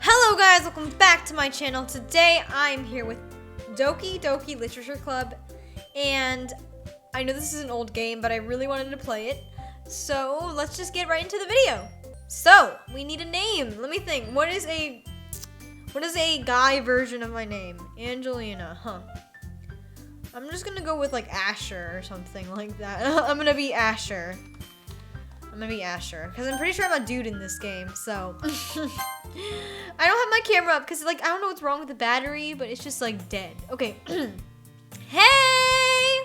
Hello guys, welcome back to my channel. Today I'm here with Doki Literature Club, and I know this is an old game, but I really wanted to play it, so let's just get right into the video. So, we need a name. Let me think. What is a guy version of my name? Angelina, huh? I'm just gonna go with like Asher or something like that. I'm gonna be Asher. Because I'm pretty sure I'm a dude in this game, so. I don't have my camera up because like I don't know what's wrong with the battery, but it's just like dead. Okay. Hey!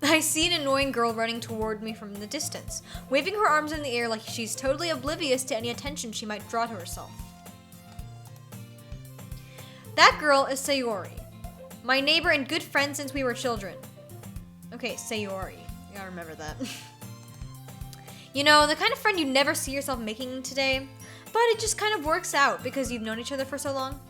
I see an annoying girl running toward me from the distance, waving her arms in the air like she's totally oblivious to any attention she might draw to herself. That girl is Sayori, my neighbor and good friend since we were children. Okay, Sayori. You gotta remember that. You know, the kind of friend you never see yourself making today, but it just kind of works out because you've known each other for so long.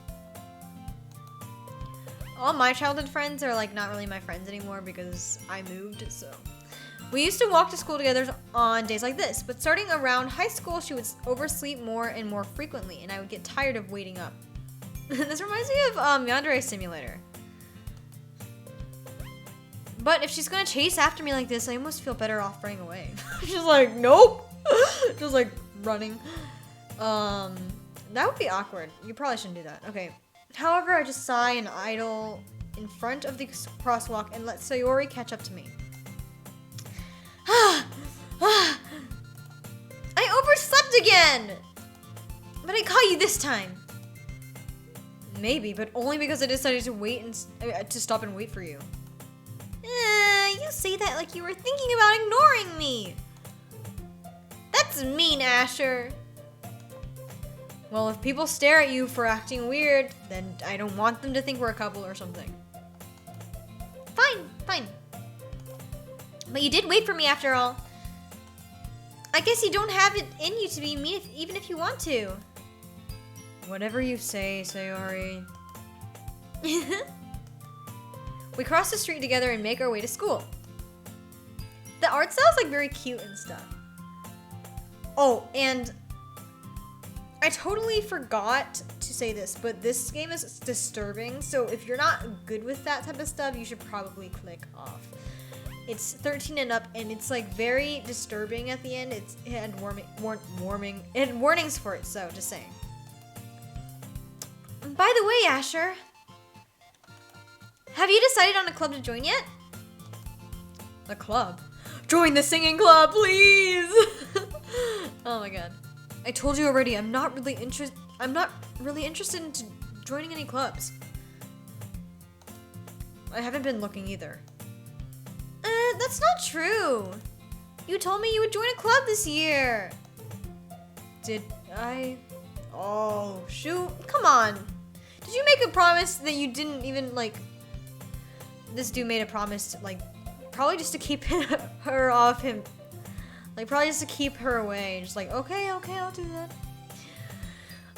All my childhood friends are like not really my friends anymore because I moved, so. We used to walk to school together on days like this, but starting around high school, she would oversleep more and more frequently, and I would get tired of waiting up. This reminds me of Yandere Simulator. But if she's gonna chase after me like this, I almost feel better off running away. She's like, nope. Just like running. That would be awkward. You probably shouldn't do that. Okay. However, I just sigh and idle in front of the crosswalk and let Sayori catch up to me. I overslept again! But I caught you this time. Maybe, but only because I decided to wait and to stop and wait for you. You say that like you were thinking about ignoring me. That's mean, Asher. Well, if people stare at you for acting weird, then I don't want them to think we're a couple or something. Fine. But you did wait for me after all. I guess you don't have it in you to be mean even if you want to. Whatever you say, Sayori. We cross the street together and make our way to school. The art style is like very cute and stuff. Oh, and I totally forgot to say this, but this game is disturbing. So if you're not good with that type of stuff, you should probably click off. It's 13 and up, and it's like very disturbing at the end. It had warnings for it, so just saying. By the way, Asher, have you decided on a club to join yet? A club? Join the singing club, please! Oh my god. I told you already, I'm not really interested in joining any clubs. I haven't been looking either. That's not true. You told me you would join a club this year. Did I? Oh, shoot. Come on. Did you make a promise that you didn't even, like... This dude made a promise, like, probably just to keep her off him. Like, probably just to keep her away. Just like, okay, I'll do that.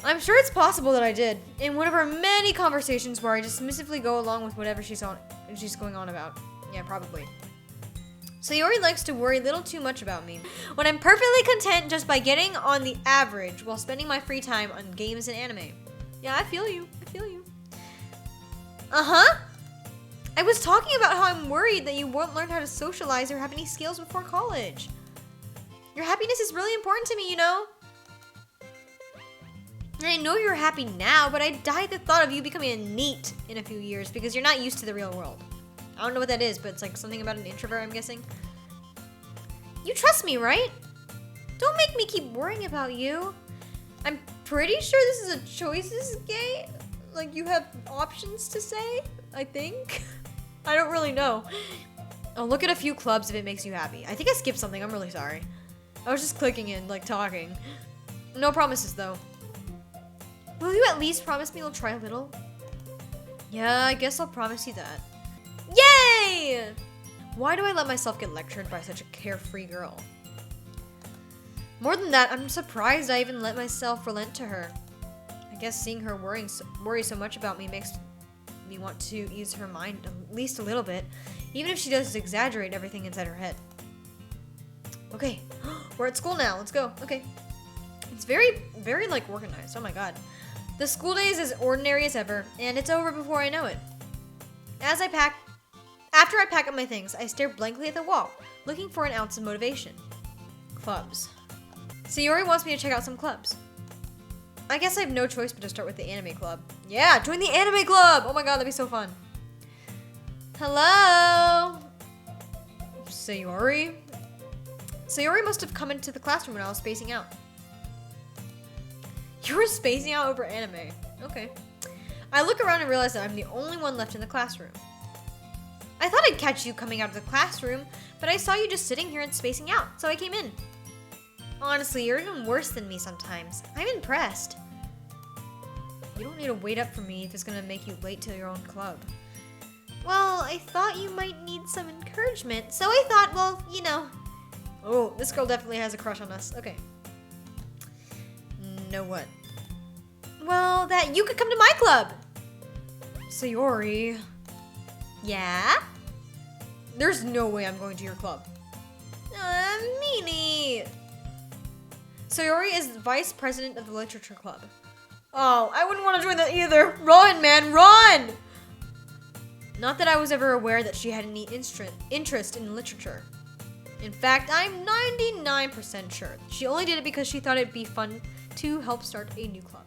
I'm sure it's possible that I did. In one of our many conversations where I dismissively go along with whatever she's going on about. Yeah, probably. Sayori likes to worry a little too much about me, when I'm perfectly content just by getting on the average while spending my free time on games and anime. Yeah, I feel you. Uh-huh. I was talking about how I'm worried that you won't learn how to socialize or have any skills before college. Your happiness is really important to me, you know? And I know you're happy now, but I die at the thought of you becoming a NEET in a few years because you're not used to the real world. I don't know what that is, but it's like something about an introvert, I'm guessing. You trust me, right? Don't make me keep worrying about you. I'm pretty sure this is a choices game. Like, you have options to say, I think. I don't really know. I'll look at a few clubs if it makes you happy. I think I skipped something. I'm really sorry. I was just clicking in, like, talking. No promises, though. Will you at least promise me you'll try a little? Yeah, I guess I'll promise you that. Yay! Why do I let myself get lectured by such a carefree girl? More than that, I'm surprised I even let myself relent to her. I guess seeing her worry so much about me makes me want to ease her mind at least a little bit, even if she does exaggerate everything inside her head. Okay, we're at school now. Let's go. Okay. It's very, very like organized. Oh my god. The school day is as ordinary as ever, and it's over before I know it. After I pack up my things, I stare blankly at the wall, looking for an ounce of motivation. Clubs. Sayori wants me to check out some clubs. I guess I have no choice but to start with the anime club. Yeah, join the anime club! Oh my god, that'd be so fun. Hello? Sayori? Sayori must have come into the classroom when I was spacing out. You were spacing out over anime. Okay. I look around and realize that I'm the only one left in the classroom. I thought I'd catch you coming out of the classroom, but I saw you just sitting here and spacing out, so I came in. Honestly, you're even worse than me sometimes. I'm impressed. You don't need to wait up for me if it's gonna make you late to your own club. Well, I thought you might need some encouragement, so I thought, well, you know. Oh, this girl definitely has a crush on us. Okay. Know what? Well, that you could come to my club. Sayori. Yeah? There's no way I'm going to your club. Meanie. Sayori is vice president of the literature club. Oh, I wouldn't want to join that either. Run, man, run! Not that I was ever aware that she had any interest in literature. In fact, I'm 99% sure she only did it because she thought it'd be fun to help start a new club.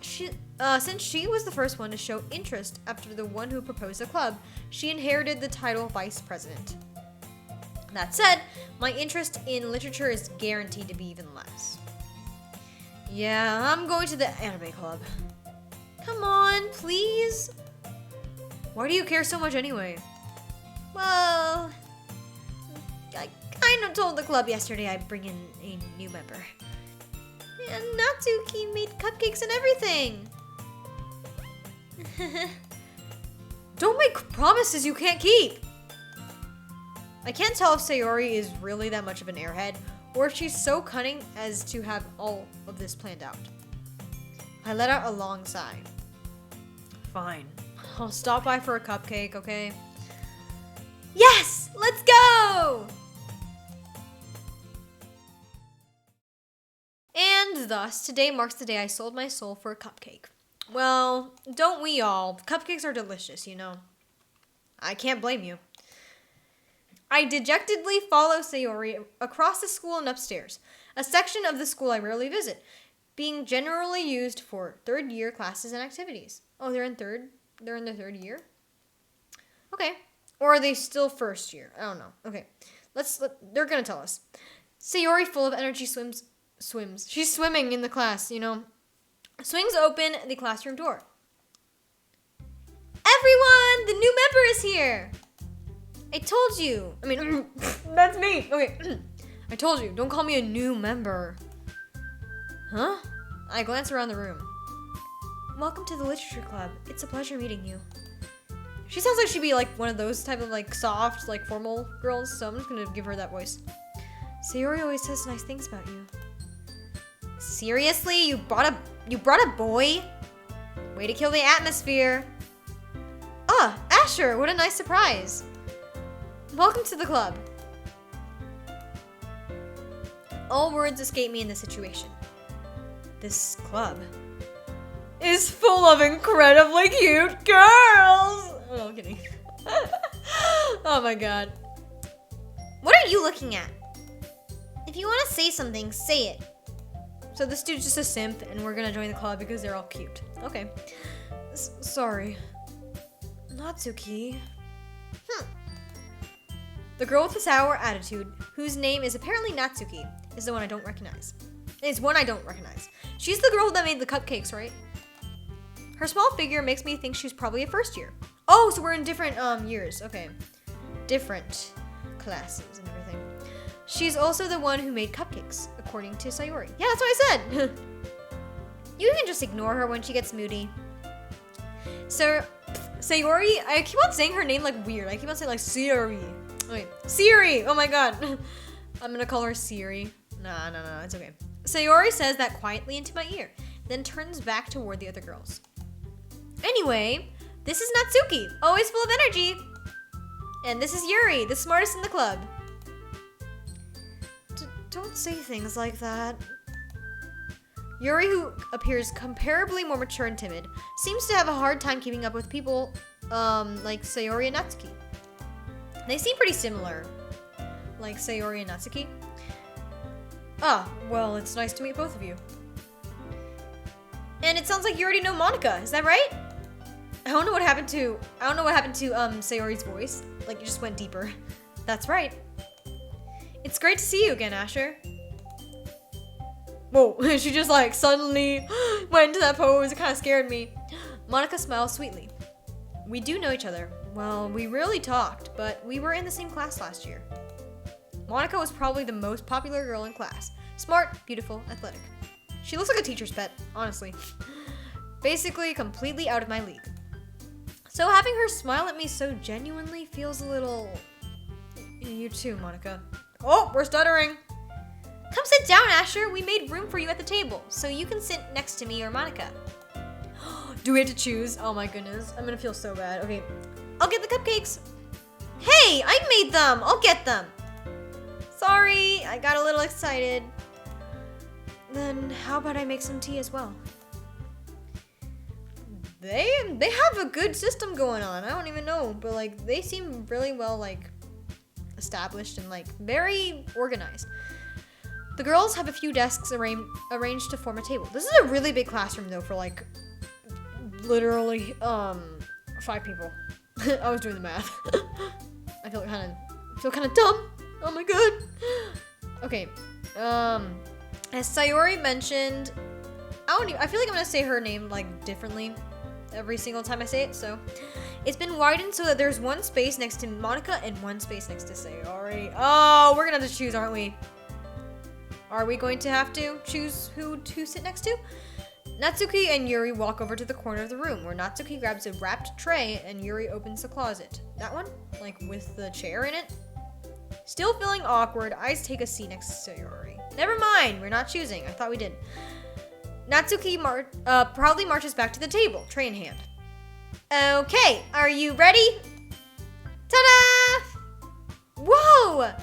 Since she was the first one to show interest after the one who proposed the club, she inherited the title vice president. That said, my interest in literature is guaranteed to be even less. Yeah, I'm going to the anime club. Come on, please. Why do you care so much anyway? Well, I kind of told the club yesterday I'd bring in a new member. And Natsuki made cupcakes and everything. Don't make promises you can't keep. I can't tell if Sayori is really that much of an airhead, or if she's so cunning as to have all of this planned out. I let out a long sigh. Fine. I'll stop by for a cupcake, okay? Yes! Let's go! And thus, today marks the day I sold my soul for a cupcake. Well, don't we all? Cupcakes are delicious, you know. I can't blame you. I dejectedly follow Sayori across the school and upstairs, a section of the school I rarely visit, being generally used for third-year classes and activities. Oh, they're in their third year? Okay. Or are they still first year? I don't know. Okay. They're gonna tell us. Sayori, full of energy, swims. She's swimming in the class, you know. Swings open the classroom door. Everyone! The new member is here! I told you. I mean, that's me. Okay. I told you, don't call me a new member. Huh? I glance around the room. Welcome to the literature club. It's a pleasure meeting you. She sounds like she'd be like one of those type of like soft, like formal girls, so I'm just gonna give her that voice. Sayori always says nice things about you. Seriously? You brought a boy? Way to kill the atmosphere. Ah, Asher, what a nice surprise. Welcome to the club. All words escape me in this situation. This club is full of incredibly cute girls. Oh, I'm kidding. Oh my god. What are you looking at? If you want to say something, say it. So this dude's just a simp, and we're gonna join the club because they're all cute. Okay. Sorry. Natsuki. The girl with the sour attitude, whose name is apparently Natsuki, is one I don't recognize. She's the girl that made the cupcakes, right? Her small figure makes me think she's probably a first year. Oh, so we're in different years. Okay. Different classes and everything. She's also the one who made cupcakes, according to Sayori. Yeah, that's what I said. You can just ignore her when she gets moody. So, Sayori, I keep on saying her name like weird. I keep on saying like Sayori. Wait, Siri! Oh my god. I'm gonna call her Siri. No, it's okay. Sayori says that quietly into my ear, then turns back toward the other girls. Anyway, this is Natsuki, always full of energy. And this is Yuri, the smartest in the club. Don't say things like that. Yuri, who appears comparably more mature and timid, seems to have a hard time keeping up with people like Sayori and Natsuki. They seem pretty similar, like Sayori and Natsuki. Ah, well, it's nice to meet both of you. And it sounds like you already know Monica, is that right? I don't know what happened to Sayori's voice. Like, it just went deeper. That's right. It's great to see you again, Asher. Whoa, she just like suddenly went into that pose. It kind of scared me. Monica smiles sweetly. We do know each other. Well, we rarely talked, but we were in the same class last year. Monica was probably the most popular girl in class. Smart, beautiful, athletic. She looks like a teacher's pet, honestly. Basically, completely out of my league. So having her smile at me so genuinely feels a little... You too, Monica. Oh, we're stuttering. Come sit down, Asher. We made room for you at the table, so you can sit next to me or Monica. Do we have to choose? Oh my goodness. I'm gonna feel so bad. Okay, I'll get the cupcakes. Hey, I made them. I'll get them. Sorry, I got a little excited. Then how about I make some tea as well? They have a good system going on. I don't even know, but like they seem really well like established and like very organized. The girls have a few desks arranged to form a table. This is a really big classroom though for like literally 5 people. I was doing the math. I feel kind of dumb. Oh my god. Okay. As Sayori mentioned, I feel like I'm gonna say her name like differently every single time I say it, so it's been widened so that there's one space next to Monica and one space next to Sayori. Oh, we're gonna have to choose, aren't we? Are we going to have to choose who to sit next to? Natsuki and Yuri walk over to the corner of the room where Natsuki grabs a wrapped tray and Yuri opens the closet. That one? Like with the chair in it? Still feeling awkward, I take a seat next to Sayori. Never mind, we're not choosing. I thought we did. Natsuki proudly marches back to the table, tray in hand. Okay, are you ready? Ta-da! Whoa!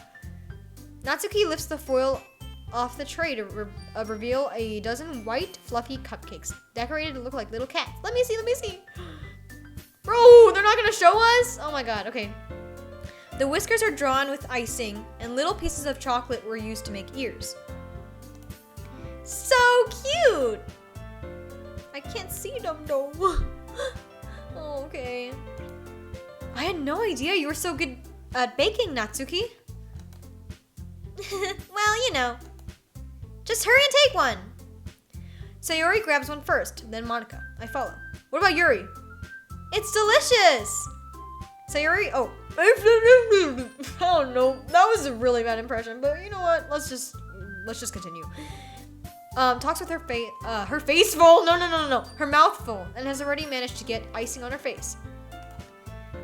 Natsuki lifts the foil off the tray to reveal a dozen white, fluffy cupcakes, decorated to look like little cats. Let me see. Bro, they're not gonna show us? Oh my god, okay. The whiskers are drawn with icing, and little pieces of chocolate were used to make ears. So cute! I can't see them though. Oh, okay. I had no idea you were so good at baking, Natsuki. Well, you know. Just hurry and take one. Sayori grabs one first, then Monica. I follow. What about Yuri? It's delicious! Sayori, oh. I don't know. That was a really bad impression, but you know what? Let's just continue. Talks with her face full. No. Her mouth full, and has already managed to get icing on her face.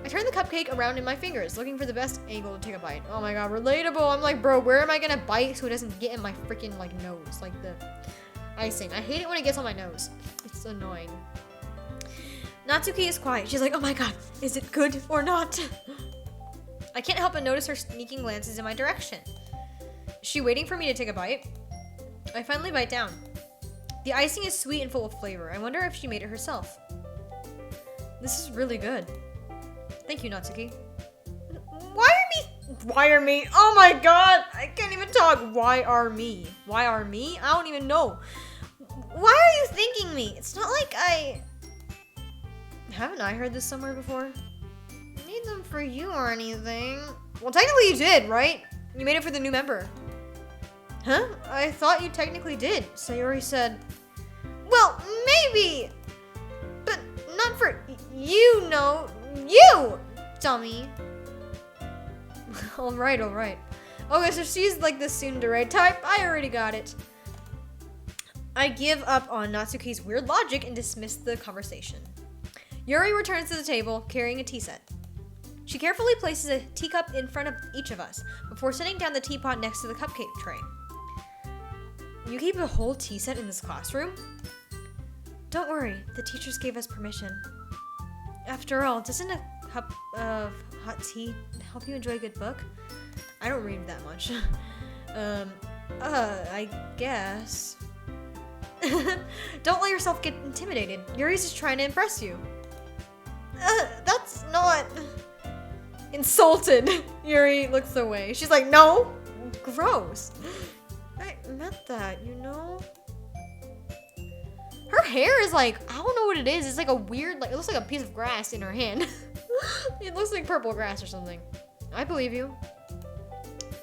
I turn the cupcake around in my fingers, looking for the best angle to take a bite. Oh my god, relatable. I'm like, bro, where am I gonna bite so it doesn't get in my freaking like nose, like the icing. I hate it when it gets on my nose. It's annoying. Natsuki is quiet. She's like, oh my god, is it good or not? I can't help but notice her sneaking glances in my direction. Is she waiting for me to take a bite? I finally bite down. The icing is sweet and full of flavor. I wonder if she made it herself. This is really good. Thank you, Natsuki. Why are me? Oh my god! I can't even talk. Why are me? Why are me? I don't even know. Why are you thanking me? It's not like haven't I heard this somewhere before? I made them for you or anything. Well, technically you did, right? You made it for the new member. Huh? I thought you technically did. Sayori said. Well, maybe. But not for you, no. You, dummy. Alright. Okay, so she's like the tsundere type. I already got it. I give up on Natsuki's weird logic and dismiss the conversation. Yuri returns to the table, carrying a tea set. She carefully places a teacup in front of each of us, before setting down the teapot next to the cupcake tray. You keep a whole tea set in this classroom? Don't worry, the teachers gave us permission. After all, doesn't a cup of hot tea help you enjoy a good book? I don't read that much. I guess. Don't let yourself get intimidated. Yuri's just trying to impress you. That's not... Insulted. Yuri looks away. She's like, no. Gross. I meant that, you know? Her hair is like, I don't know what it is. It's like a weird, like, it looks like a piece of grass in her hand. It looks like purple grass or something. I believe you.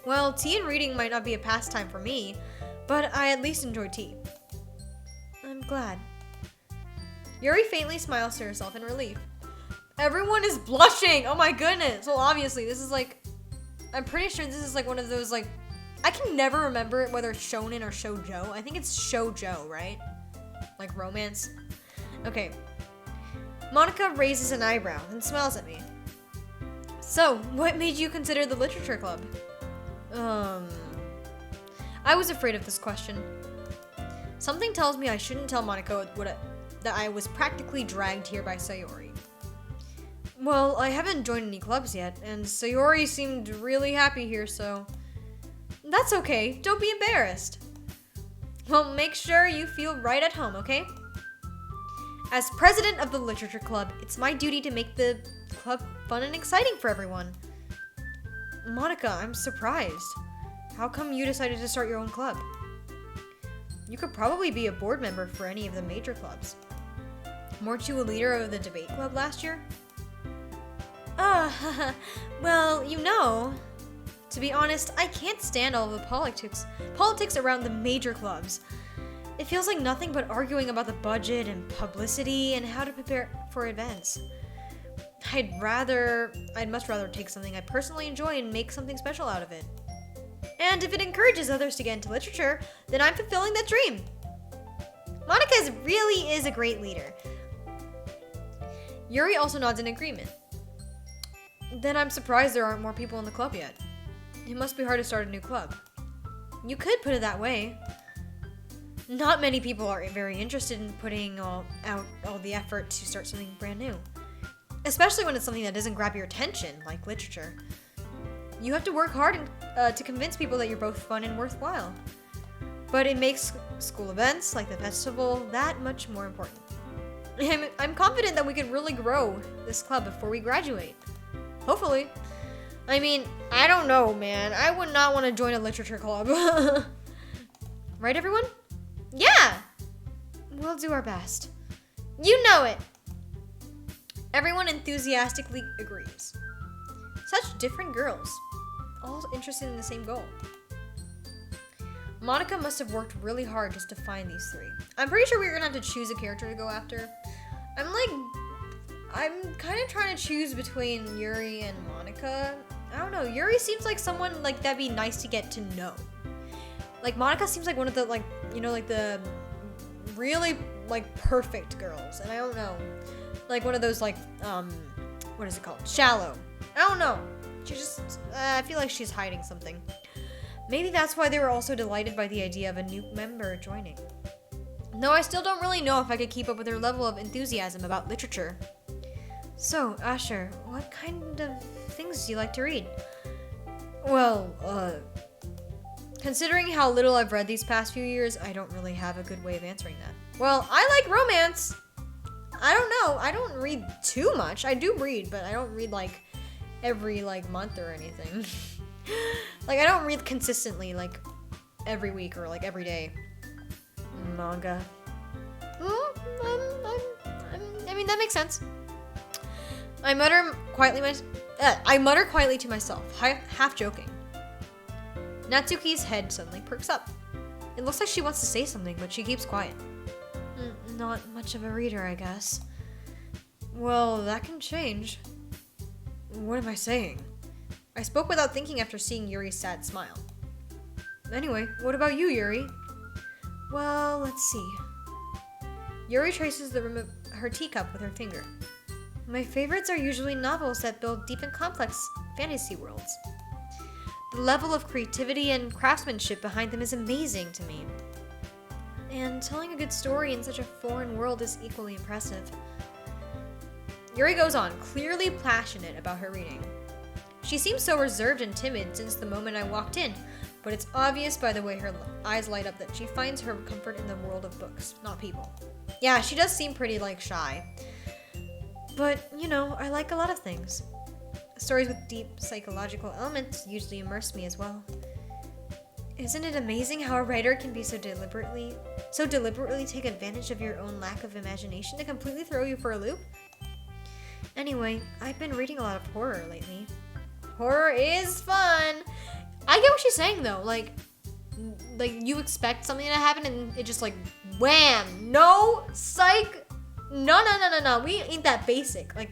Well, tea and reading might not be a pastime for me, but I at least enjoy tea. I'm glad. Yuri faintly smiles to herself in relief. Everyone is blushing! Oh my goodness! Well, obviously, this is like... I'm pretty sure this is like one of those, like... I can never remember whether it's shonen or shoujo. I think it's shoujo, right? Like romance. Okay. Monica raises an eyebrow and smiles at me. So, what made you consider the literature club? I was afraid of this question. Something tells me I shouldn't tell Monica that I was practically dragged here by Sayori. Well, I haven't joined any clubs yet, and Sayori seemed really happy here, so... That's okay. Don't be embarrassed. Well, make sure you feel right at home, okay? As president of the literature club, it's my duty to make the club fun and exciting for everyone. Monica, I'm surprised. How come you decided to start your own club? You could probably be a board member for any of the major clubs. Weren't you a leader of the debate club last year? Well, you know, to be honest, I can't stand all of the politics around the major clubs. It feels like nothing but arguing about the budget and publicity and how to prepare for events. I'd much rather take something I personally enjoy and make something special out of it. And if it encourages others to get into literature, then I'm fulfilling that dream. Monica really is a great leader. Yuri also nods in agreement. Then I'm surprised there aren't more people in the club yet. It must be hard to start a new club. You could put it that way. Not many people are very interested in putting out all the effort to start something brand new. Especially when it's something that doesn't grab your attention, like literature. You have to work hard to convince people that you're both fun and worthwhile. But it makes school events, like the festival, that much more important. I'm confident that we can really grow this club before we graduate. Hopefully. I mean, I don't know, man. I would not want to join a literature club. Right, everyone? Yeah! We'll do our best. You know it! Everyone enthusiastically agrees. Such different girls, all interested in the same goal. Monica must have worked really hard just to find these three. I'm pretty sure we're gonna have to choose a character to go after. I'm kind of trying to choose between Yuri and Monica. I don't know. Yuri seems like someone like that'd be nice to get to know. Like Monica seems like one of the like the really like perfect girls, and I don't know, like one of those like what is it called? Shallow. I don't know. She just I feel like she's hiding something. Maybe that's why they were also delighted by the idea of a new member joining. Though I still don't really know if I could keep up with her level of enthusiasm about literature. So, Asher, what kind of things do you like to read? Well, considering how little I've read these past few years, I don't really have a good way of answering that. Well, I like romance. I don't know. I don't read too much. I do read, but I don't read like every like month or anything. Like I don't read consistently like every week or like every day. Manga. I mean that makes sense. I mutter quietly to myself, half joking. Natsuki's head suddenly perks up. It looks like she wants to say something, but she keeps quiet. Not much of a reader, I guess. Well, that can change. What am I saying? I spoke without thinking after seeing Yuri's sad smile. Anyway, what about you, Yuri? Well, let's see. Yuri traces the rim of her teacup with her finger. My favorites are usually novels that build deep and complex fantasy worlds. The level of creativity and craftsmanship behind them is amazing to me. And telling a good story in such a foreign world is equally impressive. Yuri goes on, clearly passionate about her reading. She seemed so reserved and timid since the moment I walked in, but it's obvious by the way her eyes light up that she finds her comfort in the world of books, not people. Yeah, she does seem pretty, like, shy. But, you know, I like a lot of things. Stories with deep psychological elements usually immerse me as well. Isn't it amazing how a writer can be so deliberately take advantage of your own lack of imagination to completely throw you for a loop? Anyway, I've been reading a lot of horror lately. Horror is fun! I get what she's saying though, like you expect something to happen and it just like, wham! No! Psych! No, we ain't that basic. Like,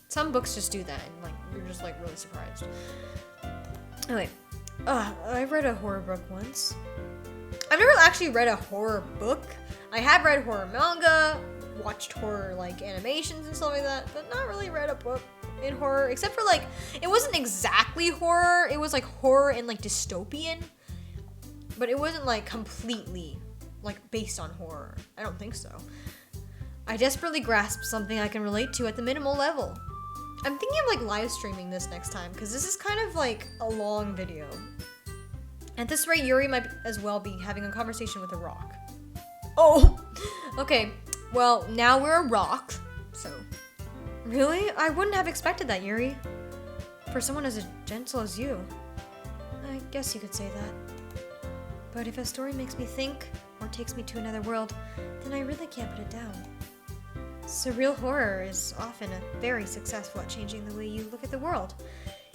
some books just do that and like, you're just like really surprised. Anyway. I read a horror book once. I've never actually read a horror book. I have read horror manga, watched horror like animations and stuff like that, but not really read a book in horror, except for like, it wasn't exactly horror, it was like horror and like dystopian, but it wasn't like completely like based on horror. I don't think so. I desperately grasped something I can relate to at the minimal level. I'm thinking of like live streaming this next time because this is kind of like a long video. At this rate, Yuri might as well be having a conversation with a rock. Oh, okay. Well, now we're a rock, so. Really? I wouldn't have expected that, Yuri. For someone as gentle as you. I guess you could say that. But if a story makes me think or takes me to another world, then I really can't put it down. Surreal horror is often very successful at changing the way you look at the world,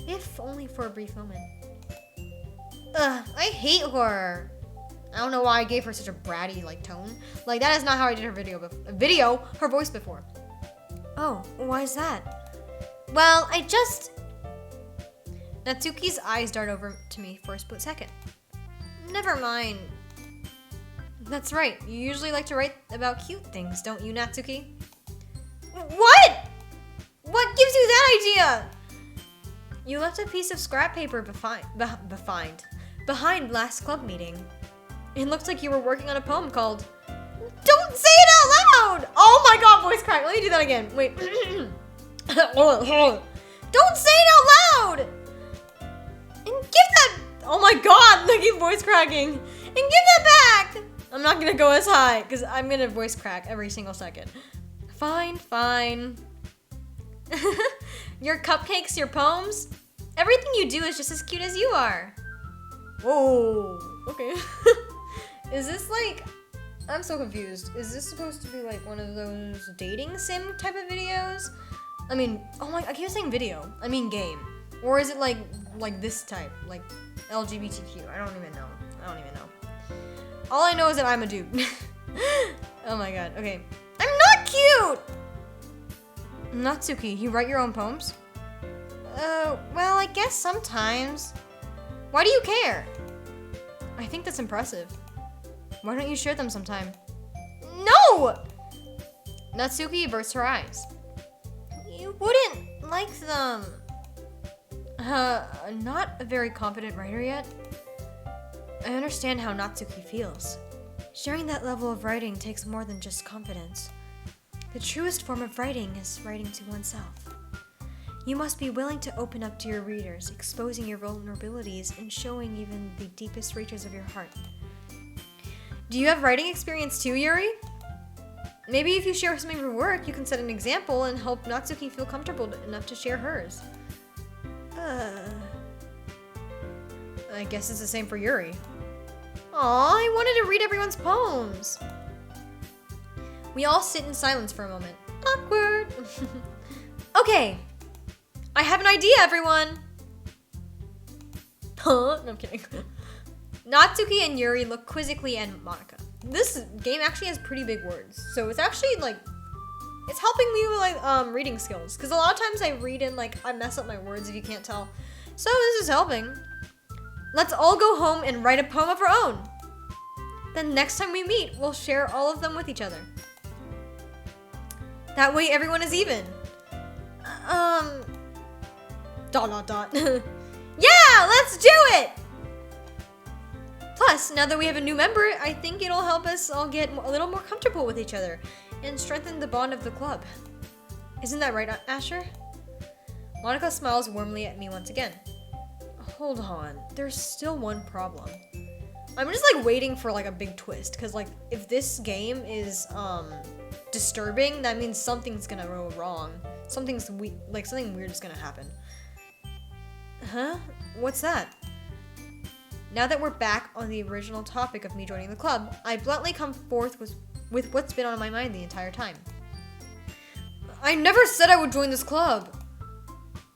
if only for a brief moment. Ugh, I hate horror. I don't know why I gave her such a bratty like tone. Like that is not how I did her voice before. Oh, why is that? Well, Natsuki's eyes dart over to me for a split second. Never mind. That's right. You usually like to write about cute things, don't you, Natsuki? What? What gives you that idea? You left a piece of scrap paper behind last club meeting. It looks like you were working on a poem called Don't Say It Out Loud! Oh my god, voice crack. Let me do that again. Wait. Don't say it out loud! And give that... Oh my god, I keep voice cracking. And give that back! I'm not gonna go as high, because I'm gonna voice crack every single second. Fine. Your cupcakes, your poems, everything you do is just as cute as you are. Whoa, okay. Is this like, I'm so confused. Is this supposed to be like one of those dating sim type of videos? I mean, oh my, I keep saying video. I mean game. Or is it like this type, like LGBTQ? I don't even know. All I know is that I'm a dude. Oh my god, okay. I'm not cute! Natsuki, you write your own poems? Well, I guess sometimes. Why do you care? I think that's impressive. Why don't you share them sometime? No! Natsuki bursts her eyes. You wouldn't like them. Not a very confident writer yet. I understand how Natsuki feels. Sharing that level of writing takes more than just confidence. The truest form of writing is writing to oneself. You must be willing to open up to your readers, exposing your vulnerabilities and showing even the deepest reaches of your heart. Do you have writing experience too, Yuri? Maybe if you share some of your work, you can set an example and help Natsuki feel comfortable enough to share hers. I guess it's the same for Yuri. Aw, I wanted to read everyone's poems. We all sit in silence for a moment. Awkward. Okay. I have an idea, everyone. Huh? No, I'm kidding. Natsuki and Yuri look quizzically at Monica. This game actually has pretty big words. So it's actually like, it's helping me with like reading skills. Because a lot of times I read and like I mess up my words if you can't tell. So this is helping. Let's all go home and write a poem of our own. Then next time we meet, we'll share all of them with each other. That way everyone is even. ... Yeah, let's do it! Plus, now that we have a new member, I think it'll help us all get a little more comfortable with each other and strengthen the bond of the club. Isn't that right, Asher? Monica smiles warmly at me once again. hold on. There's still one problem. I'm just like waiting for like a big twist, because like if this game is disturbing, that means something's gonna go wrong. Something weird is gonna happen. Huh? What's that? Now that we're back on the original topic of me joining the club, I bluntly come forth with what's been on my mind the entire time. I never said I would join this club.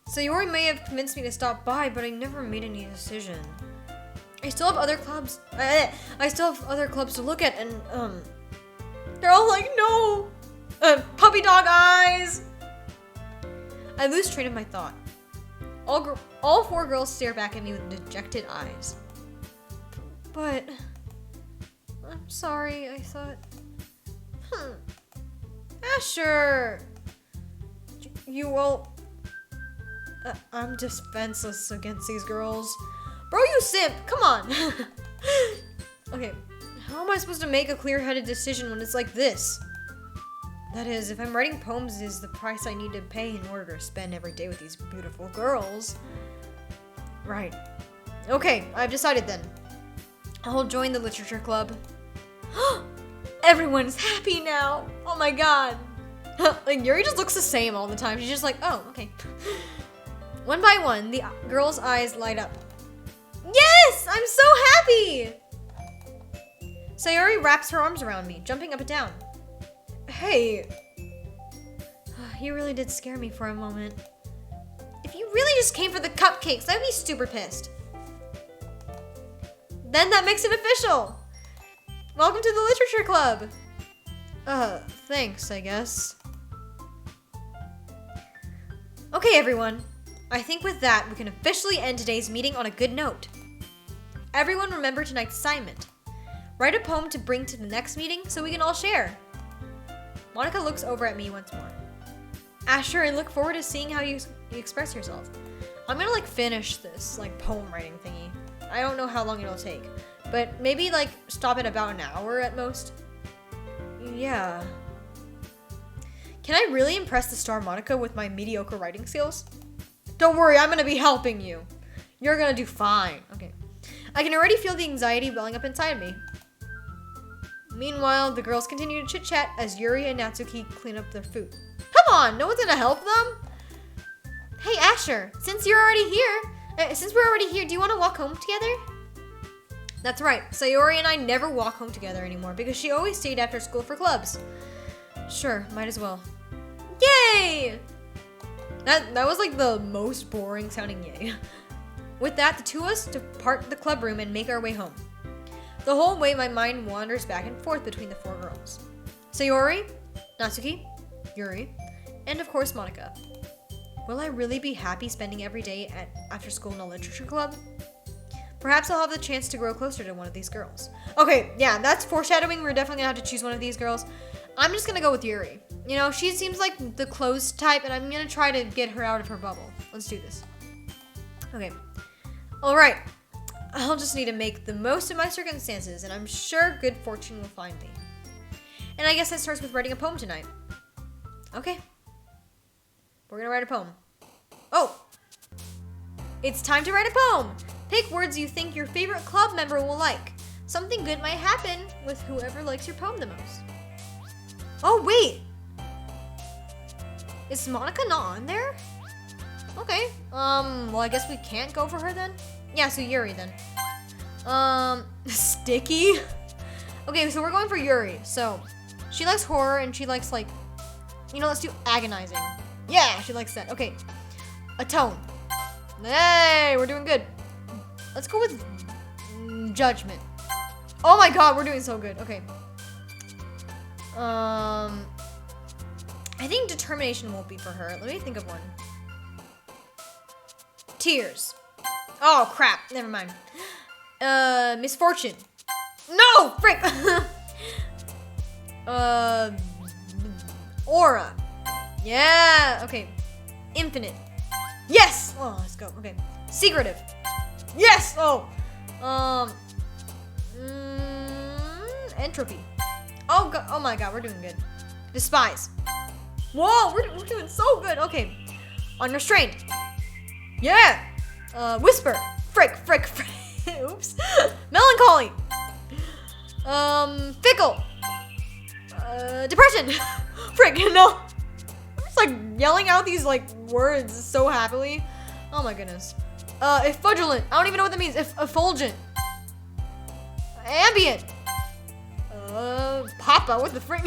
Sayori may have convinced me to stop by, but I never made any decision. I still have other clubs. I still have other clubs to look at, and they're all like, no, puppy dog eyes. I lose train of my thought. All four girls stare back at me with dejected eyes. But I'm sorry. I thought. Asher, you will. I'm defenseless against these girls. Bro, you simp! Come on! Okay, how am I supposed to make a clear-headed decision when it's like this? That is, if I'm writing poems is the price I need to pay in order to spend every day with these beautiful girls. Right. Okay, I've decided then. I'll join the literature club. Everyone's happy now! Oh my god! Like, Yuri just looks the same all the time. She's just like, oh, okay. One by one, the girls' eyes light up. Yes! I'm so happy! Sayori wraps her arms around me, jumping up and down. Hey. You really did scare me for a moment. If you really just came for the cupcakes, I'd be super pissed. Then that makes it official. Welcome to the literature club. Thanks, I guess. Okay, everyone. I think with that, we can officially end today's meeting on a good note. Everyone remember tonight's assignment. Write a poem to bring to the next meeting so we can all share. Monica looks over at me once more. Asher, I look forward to seeing how you express yourself. I'm gonna like finish this like poem writing thingy. I don't know how long it'll take, but maybe like stop at about an hour at most. Yeah. Can I really impress the star Monica with my mediocre writing skills? Don't worry, I'm gonna be helping you. You're gonna do fine. Okay. I can already feel the anxiety welling up inside me. Meanwhile, the girls continue to chit-chat as Yuri and Natsuki clean up their food. Come on, no one's gonna help them? Hey, Asher, since we're already here, do you want to walk home together? That's right. Sayori and I never walk home together anymore because she always stayed after school for clubs. Sure, might as well. Yay! That was like the most boring sounding yay. With that, the two of us depart the club room and make our way home. The whole way, my mind wanders back and forth between the four girls. Sayori, Natsuki, Yuri, and of course Monica. Will I really be happy spending every day after school in a literature club? Perhaps I'll have the chance to grow closer to one of these girls. Okay, yeah, that's foreshadowing. We're definitely gonna have to choose one of these girls. I'm just gonna go with Yuri. You know, she seems like the closed type, and I'm gonna try to get her out of her bubble. Let's do this. Okay. Alright. I'll just need to make the most of my circumstances, and I'm sure good fortune will find me. And I guess that starts with writing a poem tonight. Okay. We're gonna write a poem. Oh! It's time to write a poem! Pick words you think your favorite club member will like. Something good might happen with whoever likes your poem the most. Oh, wait! Is Monica not on there? Okay. Well, I guess we can't go for her then? Yeah, so Yuri then. Sticky? Okay, so we're going for Yuri. So, she likes horror and she likes like, you know, let's do agonizing. Yeah, she likes that. Okay. A tone. Hey, we're doing good. Let's go with judgment. Oh my god, we're doing so good. Okay. I think determination won't be for her. Let me think of one. Tears. Oh, crap. Never mind. Misfortune. No! Frick! Aura. Yeah! Okay. Infinite. Yes! Oh, let's go. Okay. Secretive. Yes! Oh! Entropy. Oh, God. Oh my god, we're doing good. Despise. Whoa, we're doing so good. Okay. Unrestrained. Yeah! Whisper. Frick. Oops. Melancholy. Fickle. Depression. Frick, no. It's like yelling out these like words so happily. Oh my goodness. Effulgent. I don't even know what that means. Effulgent. Ambient. Papa, what the frick?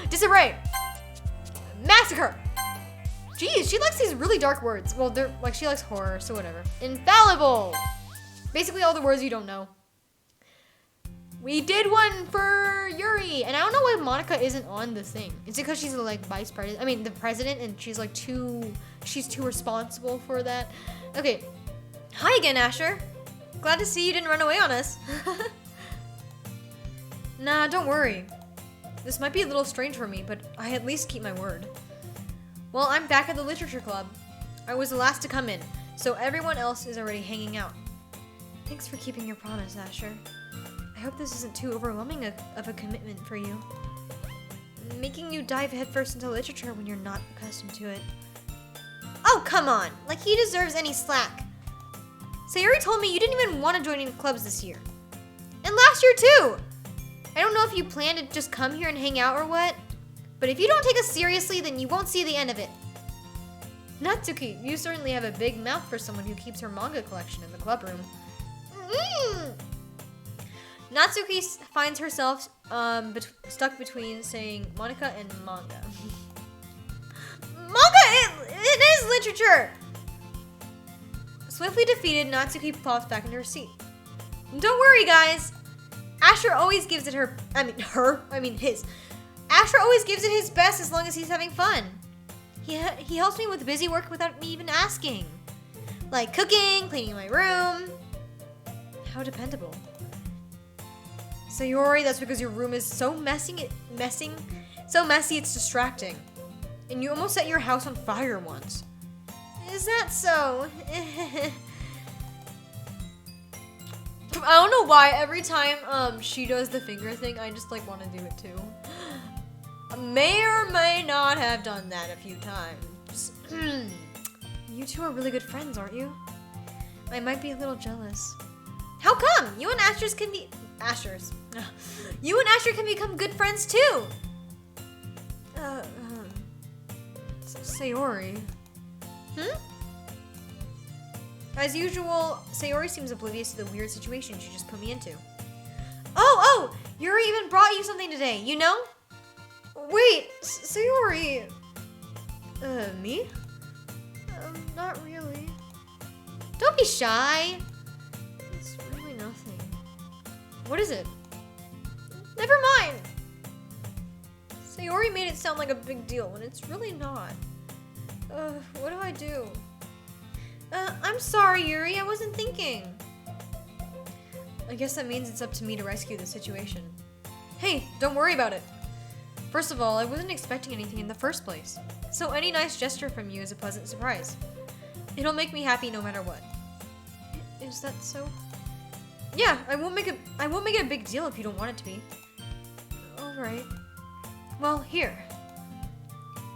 Disarray. Massacre. Jeez, she likes these really dark words. Well, they're like, she likes horror, so whatever. Infallible. Basically all the words you don't know. We did one for Yuri, and I don't know why Monica isn't on the thing. Is it because she's like vice president? I mean, the president, and she's like she's too responsible for that. Okay. Hi again, Asher. Glad to see you didn't run away on us. Nah, don't worry. This might be a little strange for me, but I at least keep my word. Well, I'm back at the literature club. I was the last to come in, so everyone else is already hanging out. Thanks for keeping your promise, Asher. I hope this isn't too overwhelming of a commitment for you. Making you dive headfirst into literature when you're not accustomed to it. Oh, come on! Like he deserves any slack. Sayuri told me you didn't even want to join any clubs this year. And last year too! I don't know if you plan to just come here and hang out or what, but if you don't take us seriously, then you won't see the end of it. Natsuki, you certainly have a big mouth for someone who keeps her manga collection in the club room. Natsuki finds herself stuck between saying Monica and manga. Manga! It is literature! Swiftly defeated, Natsuki plops back into her seat. Don't worry, guys. Asher always gives it his. Asher always gives it his best as long as he's having fun. He helps me with busy work without me even asking. Like cooking, cleaning my room. How dependable. Sayori, that's because your room is so messy it's distracting. And you almost set your house on fire once. Is that so? I don't know why every time she does the finger thing, I just like want to do it too. May or may not have done that a few times. You two are really good friends, aren't you? I might be a little jealous. How come? You and Asher can become good friends too. Sayori. As usual, Sayori seems oblivious to the weird situation she just put me into. Oh! Yuri even brought you something today, you know? Wait, Sayori. Me? Not really. Don't be shy. It's really nothing. What is it? Never mind. Sayori made it sound like a big deal when it's really not. What do I do? I'm sorry, Yuri. I wasn't thinking. I guess that means it's up to me to rescue the situation. Hey, don't worry about it. First of all, I wasn't expecting anything in the first place. So any nice gesture from you is a pleasant surprise. It'll make me happy no matter what. Is that so? Yeah, I won't make it a big deal if you don't want it to be. Alright. Well, here.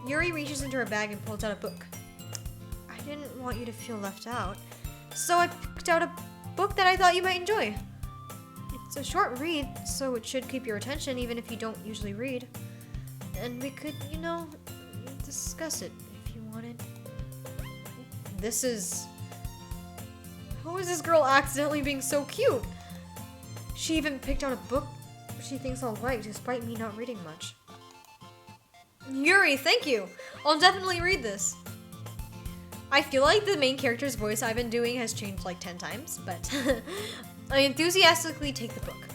Yuri reaches into her bag and pulls out a book. I didn't want you to feel left out, so I picked out a book that I thought you might enjoy. It's a short read, so it should keep your attention even if you don't usually read. And we could, discuss it if you wanted. How is this girl accidentally being so cute? She even picked out a book she thinks I'll like despite me not reading much. Yuri, thank you! I'll definitely read this. I feel like the main character's voice I've been doing has changed like 10 times, but I enthusiastically take the book.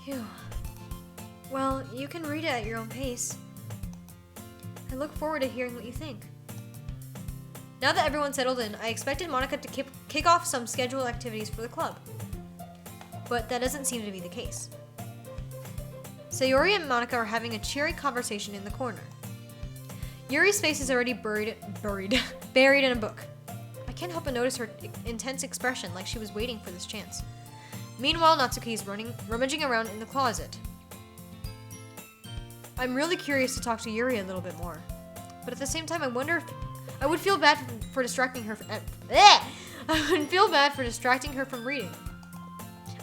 Phew. Well, you can read it at your own pace. I look forward to hearing what you think. Now that everyone's settled in, I expected Monica to kick off some scheduled activities for the club. But that doesn't seem to be the case. Sayori and Monica are having a cheery conversation in the corner. Yuri's face is already buried in a book. I can't help but notice her intense expression, like she was waiting for this chance. Meanwhile, Natsuki is rummaging around in the closet. I'm really curious to talk to Yuri a little bit more, but at the same time, I wonder if I would feel bad for distracting her. I would feel bad for distracting her from reading.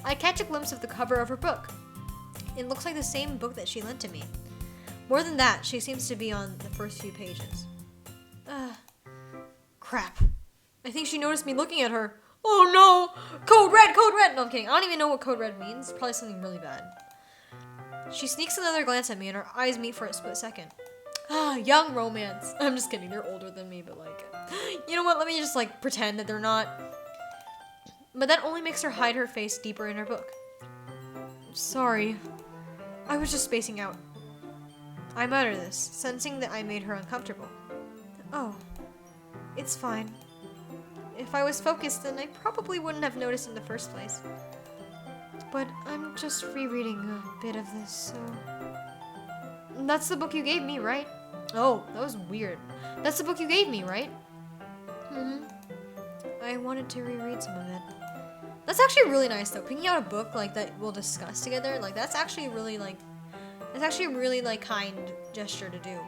I catch a glimpse of the cover of her book. It looks like the same book that she lent to me. More than that, she seems to be on the first few pages. Crap. I think she noticed me looking at her. Oh no! Code red! Code red! No, I'm kidding. I don't even know what code red means. Probably something really bad. She sneaks another glance at me and our eyes meet for a split second. Young romance. I'm just kidding. They're older than me, but like... You know what? Let me just like pretend that they're not. But that only makes her hide her face deeper in her book. Sorry. I was just spacing out. I mutter this, sensing that I made her uncomfortable. Oh. It's fine. If I was focused, then I probably wouldn't have noticed in the first place. But I'm just rereading a bit of this, so... That's the book you gave me, right? Oh, that was weird. That's the book you gave me, right? Mm-hmm. I wanted to reread some of it. That's actually really nice, though. Picking out a book, like, that we'll discuss together, like, that's actually really, like... It's actually a really, like, kind gesture to do.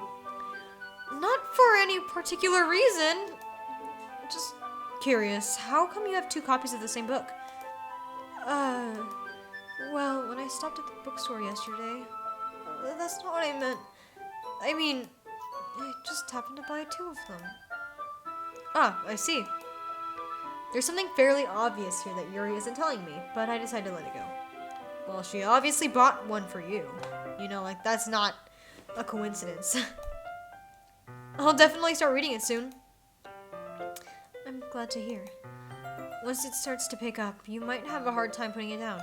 Not for any particular reason. Just curious. How come you have 2 copies of the same book? Well, when I stopped at the bookstore yesterday... That's not what I meant. I mean, I just happened to buy 2 of them. Ah, I see. There's something fairly obvious here that Yuri isn't telling me, but I decided to let it go. Well, she obviously bought one for you. You know, like, that's not a coincidence. I'll definitely start reading it soon. I'm glad to hear. Once it starts to pick up, you might have a hard time putting it down.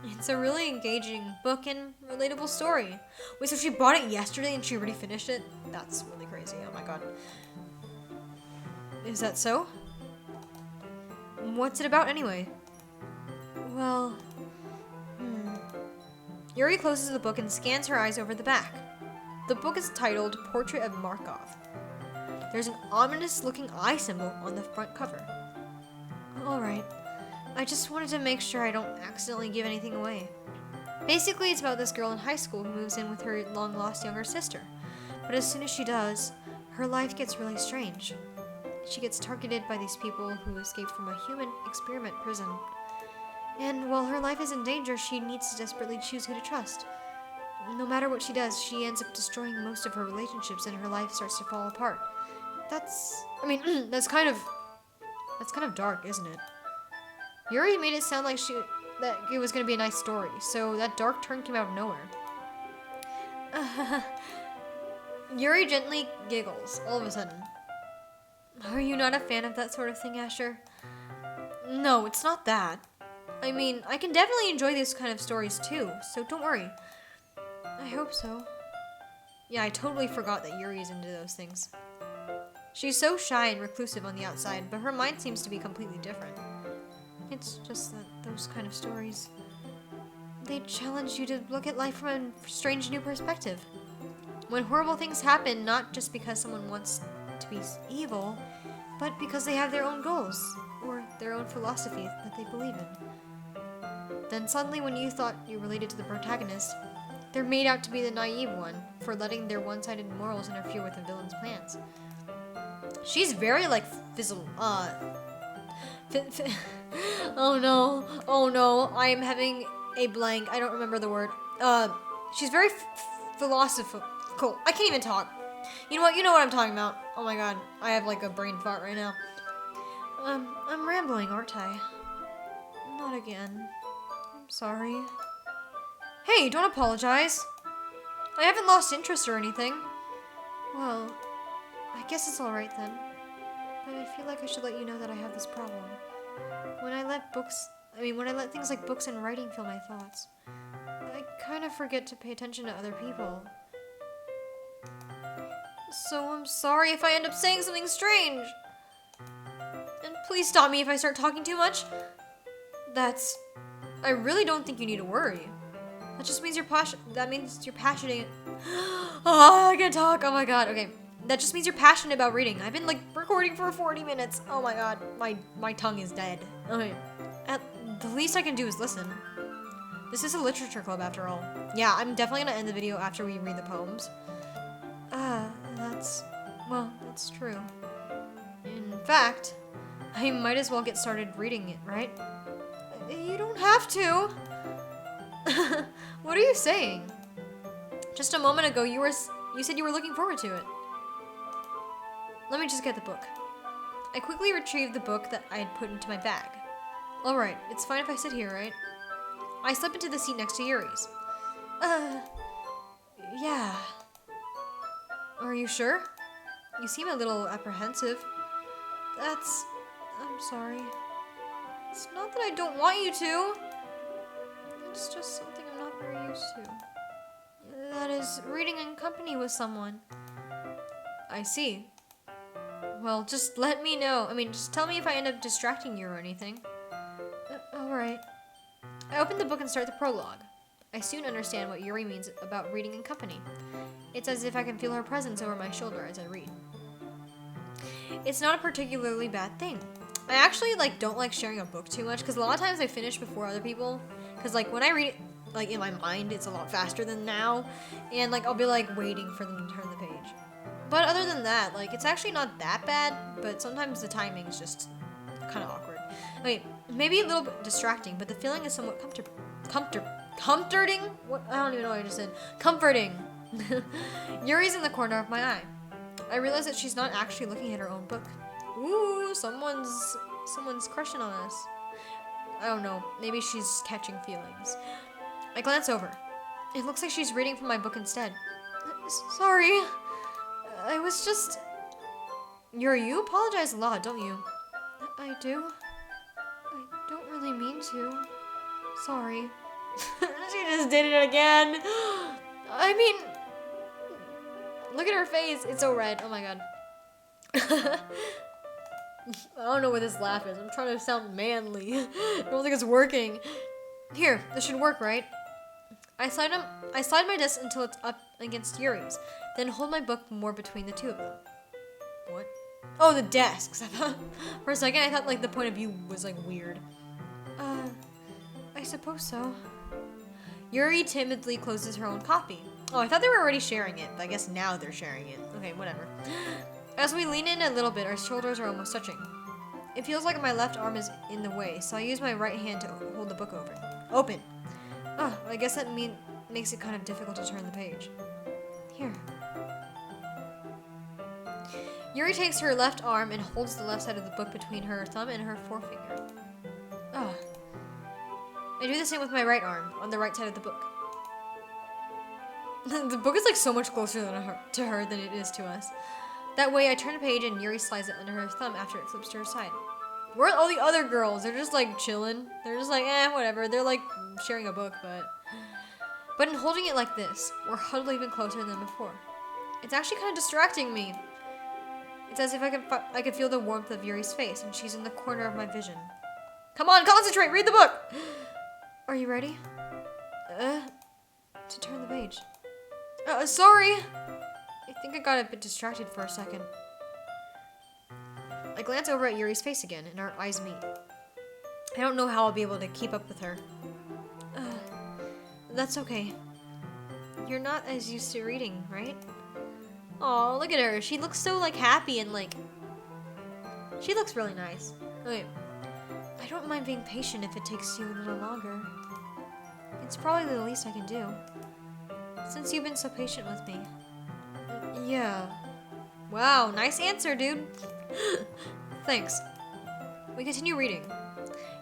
It's a really engaging book and relatable story. Wait, so she bought it yesterday and she already finished it? That's really crazy. Oh my god. Is that so? What's it about anyway? Well... Yuri closes the book and scans her eyes over the back. The book is titled Portrait of Markov. There's an ominous-looking eye symbol on the front cover. Alright. I just wanted to make sure I don't accidentally give anything away. Basically, it's about this girl in high school who moves in with her long-lost younger sister. But as soon as she does, her life gets really strange. She gets targeted by these people who escaped from a human experiment prison. And while her life is in danger, she needs to desperately choose who to trust. No matter what she does, she ends up destroying most of her relationships and her life starts to fall apart. That's kind of dark, isn't it? Yuri made it sound like that it was going to be a nice story, so that dark turn came out of nowhere. Yuri gently giggles, all of a sudden. Are you not a fan of that sort of thing, Asher? No, it's not that. I mean, I can definitely enjoy these kind of stories too, so don't worry. I hope so. Yeah, I totally forgot that Yuri is into those things. She's so shy and reclusive on the outside, but her mind seems to be completely different. It's just that those kind of stories, they challenge you to look at life from a strange new perspective. When horrible things happen, not just because someone wants to be evil, but because they have their own goals, or their own philosophy that they believe in. Then suddenly when you thought you related to the protagonist, they're made out to be the naive one for letting their one-sided morals interfere with the villain's plans. She's very, like, oh no, I am having a blank. I don't remember the word. She's very philosophical. I can't even talk. You know what? You know what I'm talking about. Oh my god, I have like a brain fart right now. I'm rambling, aren't I? Not again. I'm sorry. Hey, don't apologize. I haven't lost interest or anything. Well, I guess it's alright then. But I feel like I should let you know that I have this problem. When I let things like books and writing fill my thoughts, I kind of forget to pay attention to other people. So I'm sorry if I end up saying something strange. And please stop me if I start talking too much. I really don't think you need to worry. That just means you're passionate. Oh, I can't talk. Oh my god. Okay. That just means you're passionate about reading. I've been like recording for 40 minutes. Oh my god. My tongue is dead. Okay. At the least I can do is listen. This is a literature club after all. Yeah, I'm definitely gonna end the video after we read the poems. That's true. In fact, I might as well get started reading it, right? You don't have to. What are you saying? Just a moment ago, you said you were looking forward to it. Let me just get the book. I quickly retrieved the book that I had put into my bag. Alright, it's fine if I sit here, right? I slip into the seat next to Yuri's. Yeah. Are you sure? You seem a little apprehensive. I'm sorry. It's not that I don't want you to. It's just something I'm not very used to. That is, reading in company with someone. I see. Well, just let me know. Just tell me if I end up distracting you or anything. Alright. I open the book and start the prologue. I soon understand what Yuri means about reading in company. It's as if I can feel her presence over my shoulder as I read. It's not a particularly bad thing. I actually don't like sharing a book too much because a lot of times I finish before other people. Because when I read it in my mind, it's a lot faster than now, and I'll be waiting for them to turn the page. But other than that, it's actually not that bad. But sometimes the timing is just kind of awkward. Maybe a little bit distracting, but the feeling is somewhat comforting. What? I don't even know what I just said. Comforting. Yuri's in the corner of my eye. I realize that she's not actually looking at her own book. Ooh, someone's crushing on us. I don't know. Maybe she's catching feelings. I glance over. It looks like she's reading from my book instead. Sorry. I was just... Yuri, you apologize a lot, don't you? I do. I don't really mean to. Sorry. She just did it again. Look at her face. It's so red. Oh my god. I don't know what this laugh is. I'm trying to sound manly. I don't think it's working. Here, this should work, right? I slide my desk until it's up against Yuri's, then hold my book more between the two of them. What? Oh, the desks. For a second, I thought the point of view was weird. I suppose so. Yuri timidly closes her own copy. Oh, I thought they were already sharing it, but I guess now they're sharing it. Okay, whatever. As we lean in a little bit, our shoulders are almost touching. It feels like my left arm is in the way, so I use my right hand to hold the book open. Oh, I guess that makes it kind of difficult to turn the page. Here. Yuri takes her left arm and holds the left side of the book between her thumb and her forefinger. Oh. I do the same with my right arm, on the right side of the book. The book is so much closer to her than it is to us. That way, I turn the page and Yuri slides it under her thumb after it flips to her side. Where are all the other girls? They're just chilling. They're just whatever. They're sharing a book, but in holding it like this, we're huddled even closer than before. It's actually kind of distracting me. It's as if I could feel the warmth of Yuri's face, and she's in the corner of my vision. Come on, concentrate, read the book! Are you ready? To turn the page. Sorry! I think I got a bit distracted for a second. I glance over at Yuri's face again, and our eyes meet. I don't know how I'll be able to keep up with her. That's okay. You're not as used to reading, right? Aw, look at her. She looks so, happy and, she looks really nice. Okay. I don't mind being patient if it takes you a little longer. It's probably the least I can do. Since you've been so patient with me. Yeah. Wow, nice answer, dude. Thanks. We continue reading.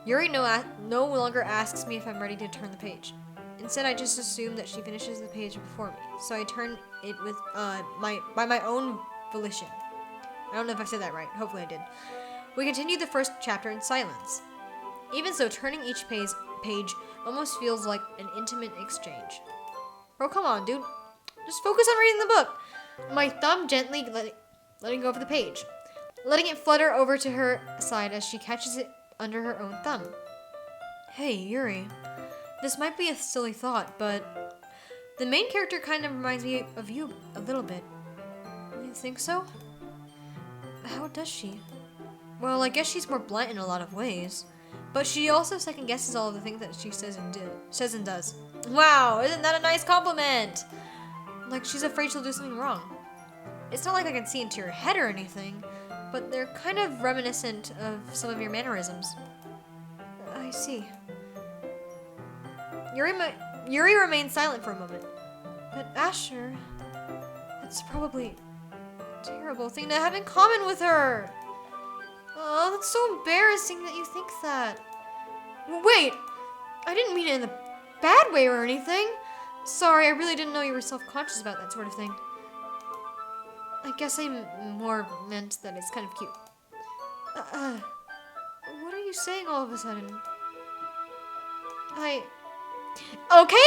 Yuri no longer asks me if I'm ready to turn the page. Instead, I just assume that she finishes the page before me, so I turn it with by my own volition. I don't know if I said that right. Hopefully I did. We continue the first chapter in silence. Even so, turning each page almost feels like an intimate exchange. Bro, come on, dude. Just focus on reading the book. My thumb gently letting go of the page, letting it flutter over to her side as she catches it under her own thumb. Hey, Yuri. This might be a silly thought, but the main character kind of reminds me of you a little bit. You think so? How does she? Well, I guess she's more blunt in a lot of ways, but she also second guesses all of the things that she says and does. Wow, isn't that a nice compliment? She's afraid she'll do something wrong. It's not like I can see into your head or anything, but they're kind of reminiscent of some of your mannerisms. I see. Yuri remained silent for a moment. But Asher, that's probably a terrible thing to have in common with her. Oh, that's so embarrassing that you think that. Wait, I didn't mean it in a bad way or anything. Sorry, I really didn't know you were self-conscious about that sort of thing. I guess I more meant that it's kind of cute. What are you saying all of a sudden? Okay,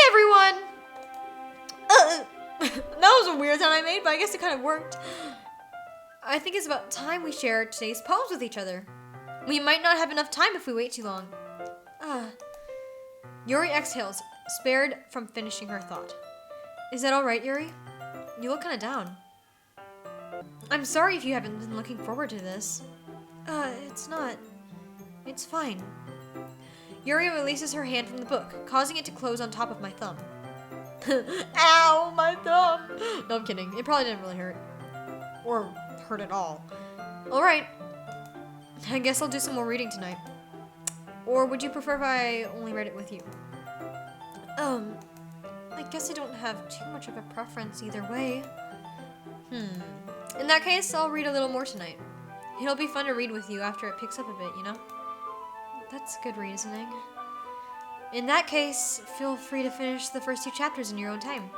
everyone! That was a weird sound I made, but I guess it kind of worked. I think it's about time we share today's poems with each other. We might not have enough time if we wait too long. Yuri exhales, spared from finishing her thought. Is that alright, Yuri? You look kind of down. I'm sorry if you haven't been looking forward to this. It's not. It's fine. Yuri releases her hand from the book, causing it to close on top of my thumb. Ow, my thumb! No, I'm kidding. It probably didn't really hurt. Or hurt at all. Alright. I guess I'll do some more reading tonight. Or would you prefer if I only read it with you? I guess I don't have too much of a preference either way. In that case, I'll read a little more tonight. It'll be fun to read with you after it picks up a bit, you know? That's good reasoning. In that case, feel free to finish the first 2 chapters in your own time.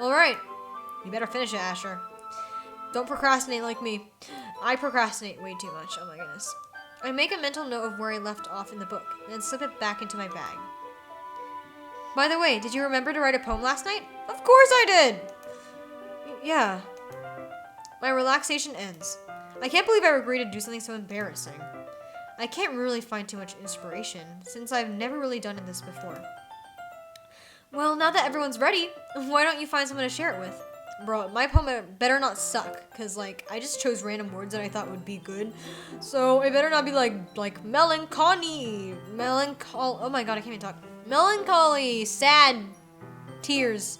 Alright. You better finish it, Asher. Don't procrastinate like me. I procrastinate way too much. Oh my goodness. I make a mental note of where I left off in the book, and then slip it back into my bag. By the way, did you remember to write a poem last night? Of course I did! Yeah. My relaxation ends. I can't believe I agreed to do something so embarrassing. I can't really find too much inspiration, since I've never really done this before. Well, now that everyone's ready, why don't you find someone to share it with? Bro, my poem better not suck, because, like, I just chose random words that I thought would be good. So, it better not be, like melancholy, oh my god, I can't even talk. Melancholy, sad, tears.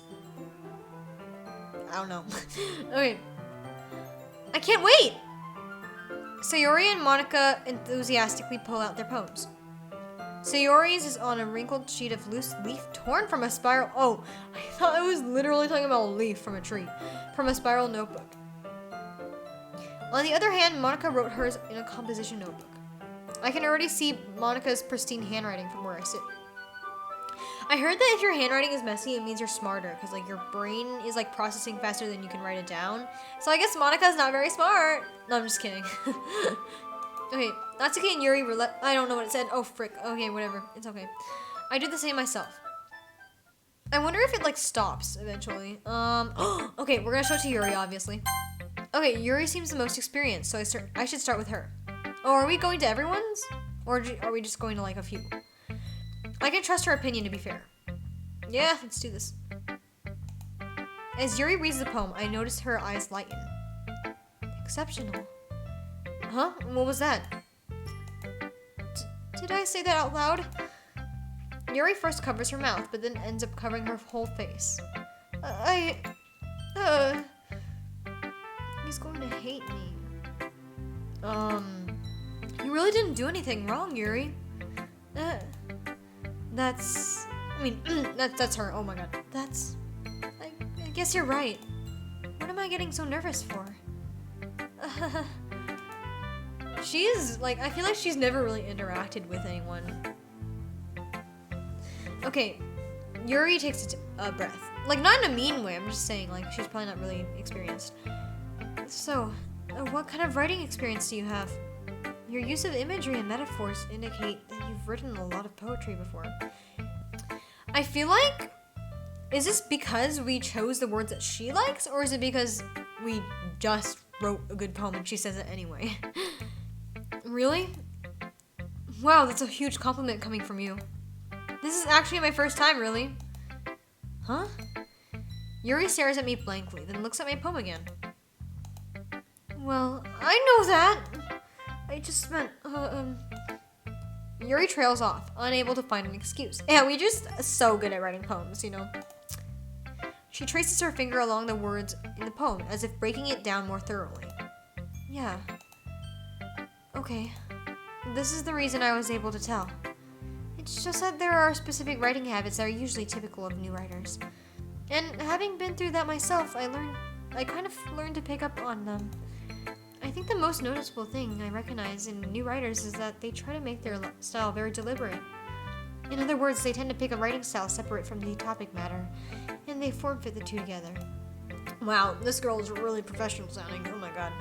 I don't know. Okay. I can't wait! Sayori and Monica enthusiastically pull out their poems. Sayori's is on a wrinkled sheet of loose leaf torn from a spiral. Oh, I thought I was literally talking about a leaf from a tree. From a spiral notebook. On the other hand, Monica wrote hers in a composition notebook. I can already see Monica's pristine handwriting from where I sit. I heard that if your handwriting is messy, it means you're smarter, because like your brain is like processing faster than you can write it down. So I guess Monica's not very smart. No, I'm just kidding. Okay, Natsuki and Yuri were I don't know what it said. Oh, frick. Okay, whatever. It's okay. I did the same myself. I wonder if it like stops eventually. Okay, we're gonna show it to Yuri, obviously. Okay, Yuri seems the most experienced, so I should start with her. Oh, are we going to everyone's? Or are we just going to like a few? I can trust her opinion to be fair. Yeah, let's do this. As Yuri reads the poem, I notice her eyes lighten. Exceptional. Huh? What was that? Did I say that out loud? Yuri first covers her mouth, but then ends up covering her whole face. He's going to hate me. You really didn't do anything wrong, Yuri. That's her. Oh my god. I guess you're right. What am I getting so nervous for? She is, like, I feel like she's never really interacted with anyone. Okay, Yuri takes a breath. Like, not in a mean way, I'm just saying, like, she's probably not really experienced. So, what kind of writing experience do you have? Your use of imagery and metaphors indicate that you've written a lot of poetry before. I feel like, is this because we chose the words that she likes, or is it because we just wrote a good poem and she says it anyway? Really? Wow, that's a huge compliment coming from you. This is actually my first time, really. Huh? Yuri stares at me blankly, then looks at my poem again. Well, I know that. I just meant, Yuri trails off, unable to find an excuse. Yeah, we just so good at writing poems, you know. She traces her finger along the words in the poem, as if breaking it down more thoroughly. Yeah. Okay. This is the reason I was able to tell. It's just that there are specific writing habits that are usually typical of new writers. And having been through that myself, I kind of learned to pick up on them. I think the most noticeable thing I recognize in new writers is that they try to make their style very deliberate. In other words, they tend to pick a writing style separate from the topic matter, and they form fit the two together. Wow, this girl is really professional sounding. Oh my god.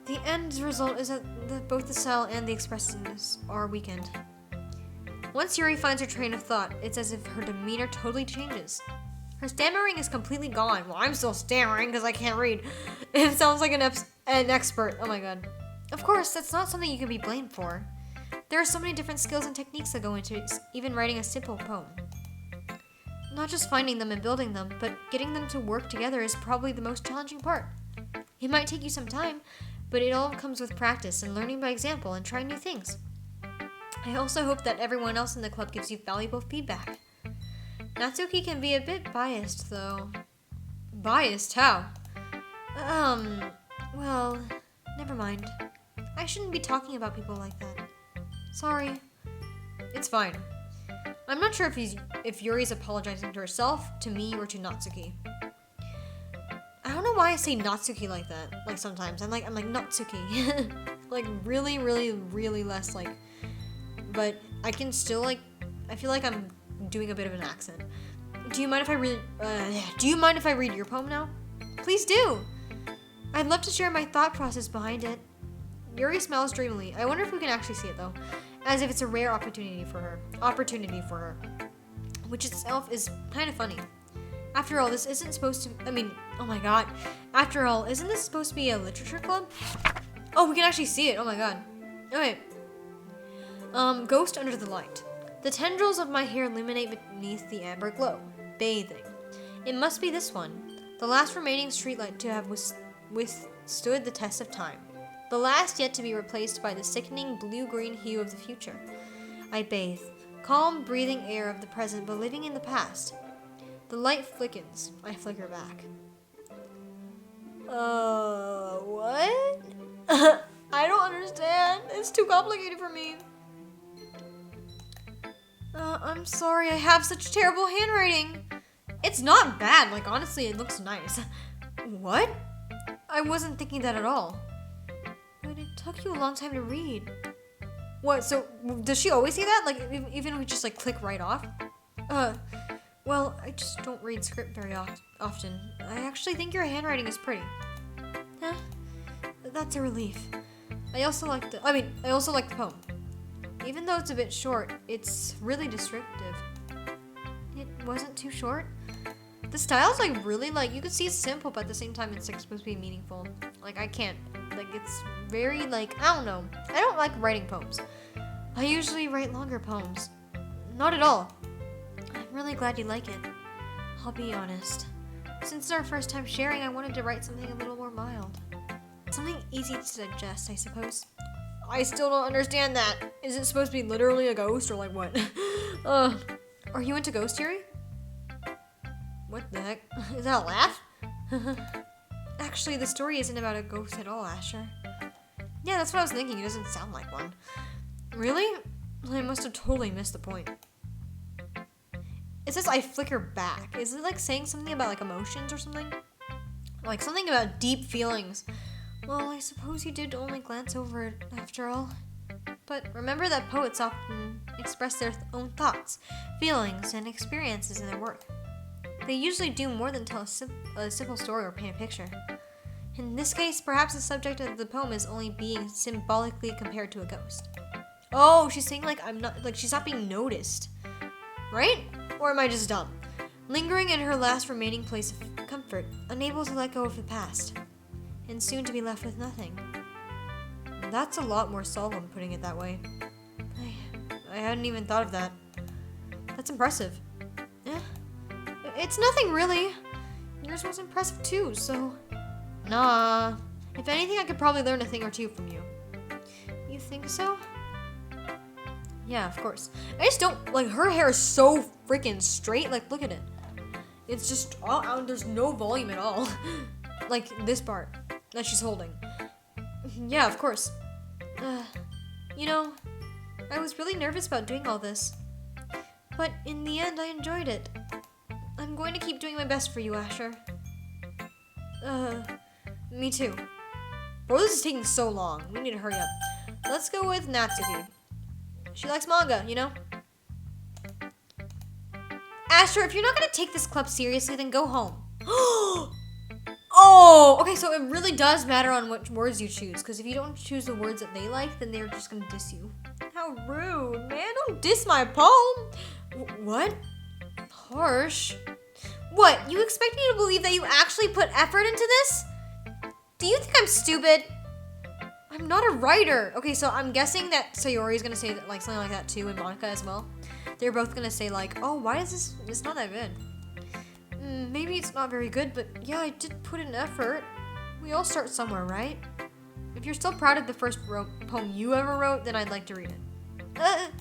The end result is that both the style and the expressiveness are weakened. Once Yuri finds her train of thought, it's as if her demeanor totally changes. Her stammering is completely gone. Well, I'm still stammering because I can't read. It sounds like an expert. Oh my god. Of course, that's not something you can be blamed for. There are so many different skills and techniques that go into even writing a simple poem. Not just finding them and building them, but getting them to work together is probably the most challenging part. It might take you some time, but it all comes with practice and learning by example and trying new things. I also hope that everyone else in the club gives you valuable feedback. Natsuki can be a bit biased, though. Biased? How? Well, never mind. I shouldn't be talking about people like that. Sorry. It's fine. I'm not sure if Yuri's apologizing to herself, to me, or to Natsuki. I don't know why I say Natsuki like that. Like sometimes I'm like Natsuki, like really, really, really less like. But I can still like. I feel like I'm doing a bit of an accent. Do you mind if I read? Do you mind if I read your poem now? Please do. I'd love to share my thought process behind it. Yuri smiles dreamily. I wonder if we can actually see it though, as if it's a rare opportunity for her, which itself is kind of funny. After all, this isn't supposed to. I mean, oh my god. After all, isn't this supposed to be a literature club? Oh, we can actually see it. Oh my god. Okay. Ghost under the light. The tendrils of my hair illuminate beneath the amber glow. Bathing. It must be this one. The last remaining streetlight to have withstood the test of time. The last yet to be replaced by the sickening blue-green hue of the future. I bathe. Calm, breathing air of the present, but living in the past. The light flickens. I flicker back. What? I don't understand. It's too complicated for me. I'm sorry, I have such terrible handwriting. It's not bad, like honestly, it looks nice. What? I wasn't thinking that at all. But it took you a long time to read. What, so does she always say that? Like, even if we just like click right off? Well, I just don't read script very often. I actually think your handwriting is pretty. Huh? That's a relief. I also like the poem. Even though it's a bit short, it's really descriptive. It wasn't too short. The style's like really like, you can see it's simple, but at the same time it's like supposed to be meaningful. Like I can't, like it's very like, I don't know. I don't like writing poems. I usually write longer poems. Not at all. I'm really glad you like it. I'll be honest. Since it's our first time sharing, I wanted to write something a little more mild. Something easy to digest, I suppose. I still don't understand that. Is it supposed to be literally a ghost or like what? Are you into ghost theory? What the heck? Is that a laugh? Actually, the story isn't about a ghost at all, Asher. Yeah, that's what I was thinking. It doesn't sound like one. Really? I must have totally missed the point. It says I flicker back. Is it like saying something about like emotions or something? Like something about deep feelings. Well, I suppose you did only glance over it after all. But remember that poets often express their own thoughts, feelings, and experiences in their work. They usually do more than tell a simple story or paint a picture. In this case, perhaps the subject of the poem is only being symbolically compared to a ghost. Oh, she's saying like she's not being noticed. Right? Or am I just dumb? Lingering in her last remaining place of comfort, unable to let go of the past, and soon to be left with nothing. That's a lot more solemn, putting it that way. I hadn't even thought of that. That's impressive. It's nothing really. Yours was impressive too, so... Nah. If anything, I could probably learn a thing or two from you. You think so? Yeah, of course. I just don't... Like, her hair is so freaking straight. Like, look at it. It's just... there's no volume at all. Like, this part that she's holding. Yeah, of course. You know, I was really nervous about doing all this. But in the end, I enjoyed it. I'm going to keep doing my best for you, Asher. Me too. Bro, this is taking so long. We need to hurry up. Let's go with Natsuki. She likes manga, you know? Asher, if you're not gonna take this club seriously, then go home. Oh, okay, so it really does matter on what words you choose, because if you don't choose the words that they like, then they're just gonna diss you. How rude, man. Don't diss my poem. What? Harsh. What, you expect me to believe that you actually put effort into this? Do you think I'm stupid? I'm not a writer. Okay, so I'm guessing that Sayori's gonna say that, like something like that too, and Monica as well. They're both gonna say like, oh, why is this? It's not that good. Maybe it's not very good, but yeah, I did put in effort. We all start somewhere, right? If you're still proud of the first poem you ever wrote, then I'd like to read it.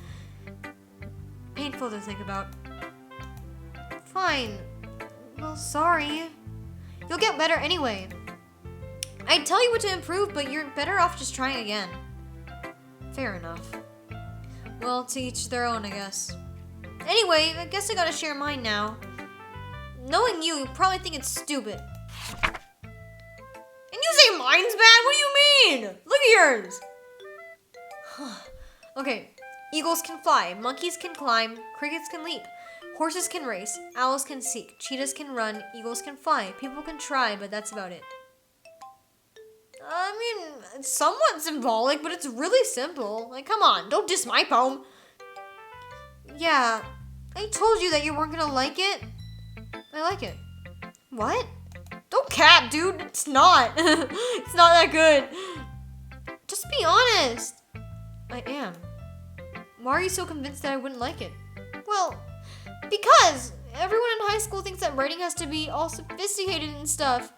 Painful to think about. Fine. Well, sorry. You'll get better anyway. I'd tell you what to improve, but you're better off just trying again. Fair enough. Well, to each their own, I guess. Anyway, I guess I gotta share mine now. Knowing you probably think it's stupid. And you say mine's bad? What do you mean? Look at yours. Okay. Eagles can fly, monkeys can climb, crickets can leap, horses can race, owls can seek, cheetahs can run, eagles can fly, people can try, but that's about it. I mean, it's somewhat symbolic, but it's really simple. Like, come on, don't diss my poem. Yeah, I told you that you weren't gonna like it. I like it. What? Don't cap, dude. It's not. It's not that good. Just be honest. I am. Why are you so convinced that I wouldn't like it? Well, because everyone in high school thinks that writing has to be all sophisticated and stuff.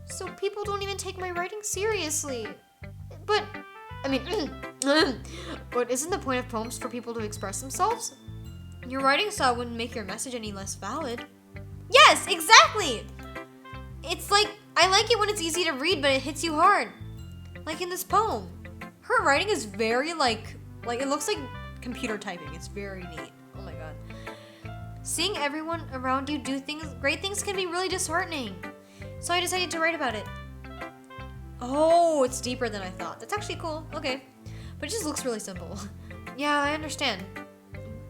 So people don't even take my writing seriously. But, I mean, but isn't the point of poems for people to express themselves? Your writing style wouldn't make your message any less valid. Yes, exactly! It's like, I like it when it's easy to read, but it hits you hard. Like in this poem. Her writing is very like it looks like computer typing. It's very neat. Oh my god. Seeing everyone around you do great things can be really disheartening. So I decided to write about it. Oh, it's deeper than I thought. That's actually cool. Okay. But it just looks really simple. Yeah, I understand.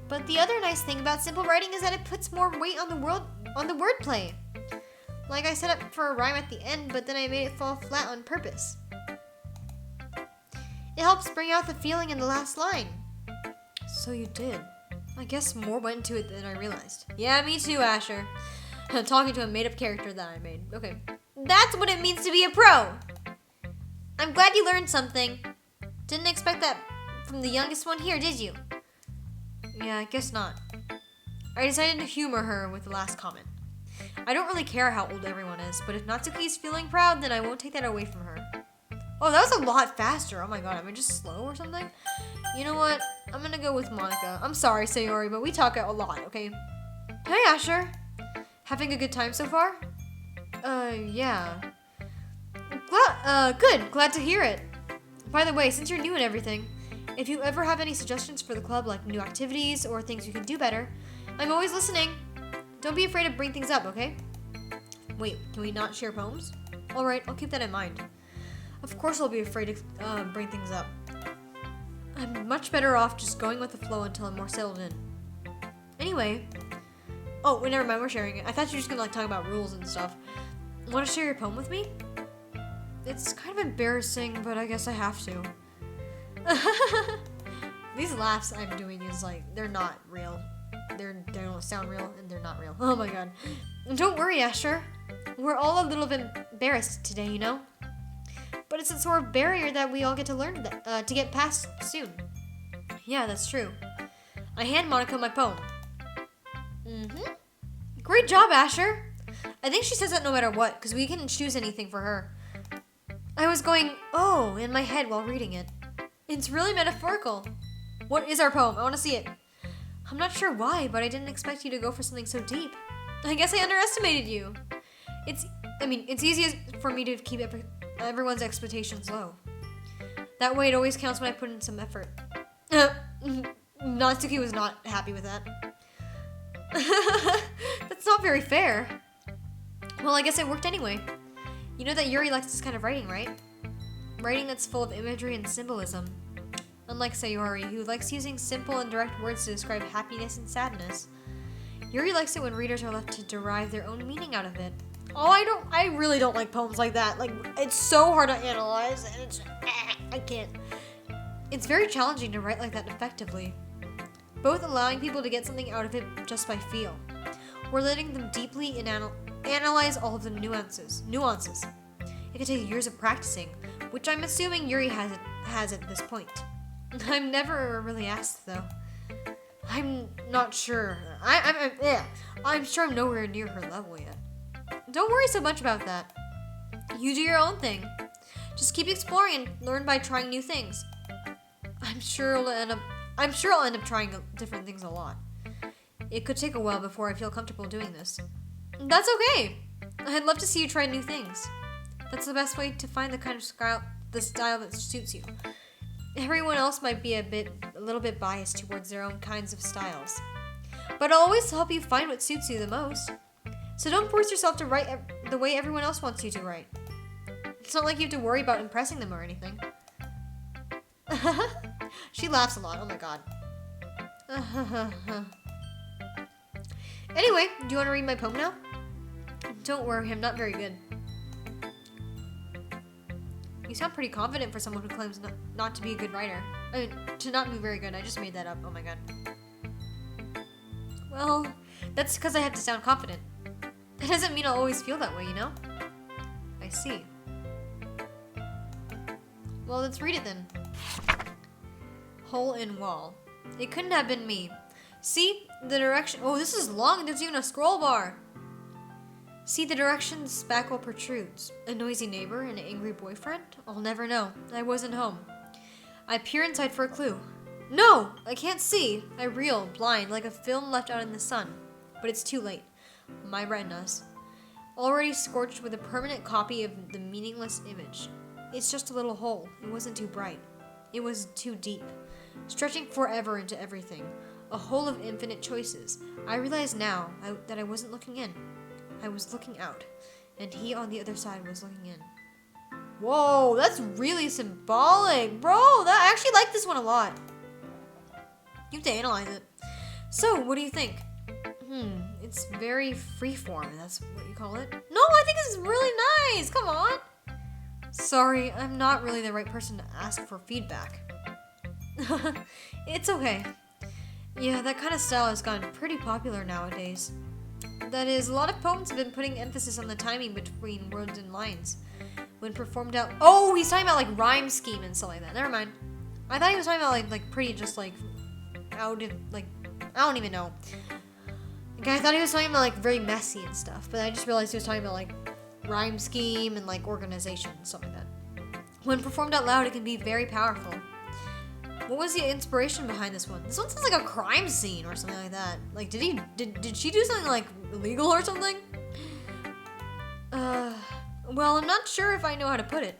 But the other nice thing about simple writing is that it puts more weight on the wordplay. Like I set up for a rhyme at the end, but then I made it fall flat on purpose. It helps bring out the feeling in the last line. So you did. I guess more went into it than I realized. Yeah, me too, Asher. I'm talking to a made-up character that I made. Okay. That's what it means to be a pro. I'm glad you learned something. Didn't expect that from the youngest one here, did you? Yeah, I guess not. I decided to humor her with the last comment. I don't really care how old everyone is, but if Natsuki's feeling proud, then I won't take that away from her. Oh, that was a lot faster. Oh my god, am I just slow or something? You know what? I'm gonna go with Monica. I'm sorry, Sayori, but we talk a lot, okay? Hey, Asher. Having a good time so far? Yeah. Good. Glad to hear it. By the way, since you're new and everything, if you ever have any suggestions for the club, like new activities or things you can do better, I'm always listening. Don't be afraid to bring things up, okay? Wait, can we not share poems? Alright, I'll keep that in mind. Of course I'll be afraid to bring things up. I'm much better off just going with the flow until I'm more settled in. Anyway. Oh, wait, never mind, we're sharing it. I thought you were just gonna like talk about rules and stuff. Want to share your poem with me? It's kind of embarrassing, but I guess I have to. These laughs I'm doing is like, they're not real. They don't sound real, and they're not real. Oh my god. Don't worry, Asher. We're all a little bit embarrassed today, you know? But it's a sort of barrier that we all get to learn to get past soon. Yeah, that's true. I hand Monica my poem. Great job, Asher. I think she says that no matter what, because we couldn't choose anything for her. I was going, oh, in my head while reading it. It's really metaphorical. What is our poem? I want to see it. I'm not sure why, but I didn't expect you to go for something so deep. I guess I underestimated you. It's easy for me to keep everyone's expectations low. That way it always counts when I put in some effort. Natsuki was not happy with that. That's not very fair. Well, I guess it worked anyway. You know that Yuri likes this kind of writing, right? Writing that's full of imagery and symbolism. Unlike Sayori, who likes using simple and direct words to describe happiness and sadness. Yuri likes it when readers are left to derive their own meaning out of it. Oh, I really don't like poems like that. Like, it's so hard to analyze, and I can't. It's very challenging to write like that effectively. Both allowing people to get something out of it just by feel, or letting them deeply analyze all of the nuances. It could take years of practicing, which I'm assuming Yuri has at this point. I've never really asked, though. I'm not sure. I'm sure I'm nowhere near her level yet. Don't worry so much about that. You do your own thing. Just keep exploring and learn by trying new things. I'm sure I'll end up trying different things a lot. It could take a while before I feel comfortable doing this. That's okay. I'd love to see you try new things. That's the best way to find the kind of style that suits you. Everyone else might be a little bit biased towards their own kinds of styles. But I'll always help you find what suits you the most. So don't force yourself to write the way everyone else wants you to write. It's not like you have to worry about impressing them or anything. She laughs a lot, oh my god. Anyway, do you want to read my poem now? Don't worry, I'm not very good. You sound pretty confident for someone who claims not to be a good writer. I mean, to not be very good. I just made that up. Oh my god. Well, that's because I have to sound confident. That doesn't mean I'll always feel that way, you know? I see. Well, let's read it then. Hole in wall. It couldn't have been me. See the direction. Oh, this is long and there's even a scroll bar. See the direction the spackle protrudes. A noisy neighbor, an angry boyfriend? I'll never know. I wasn't home. I peer inside for a clue. No! I can't see. I reel, blind, like a film left out in the sun. But it's too late. My retinas. Already scorched with a permanent copy of the meaningless image. It's just a little hole. It wasn't too bright. It was too deep. Stretching forever into everything. A hole of infinite choices. I realize now that I wasn't looking in. I was looking out, and he on the other side was looking in. Whoa, that's really symbolic. Bro, I actually like this one a lot. You have to analyze it. So, what do you think? It's very freeform, that's what you call it. No, I think it's really nice. Come on. Sorry, I'm not really the right person to ask for feedback. It's okay. Yeah, that kind of style has gotten pretty popular nowadays. That is, a lot of poems have been putting emphasis on the timing between words and lines. When performed out... Oh, he's talking about, like, rhyme scheme and stuff like that. Never mind. I thought he was talking about, like pretty just, like, out of, like... I don't even know. Like, I thought he was talking about, like, very messy and stuff. But I just realized he was talking about, like, rhyme scheme and, like, organization and stuff like that. When performed out loud, it can be very powerful. What was the inspiration behind this one? This one sounds like a crime scene or something like that. Like, did she do something, like, illegal or something? Well, I'm not sure if I know how to put it.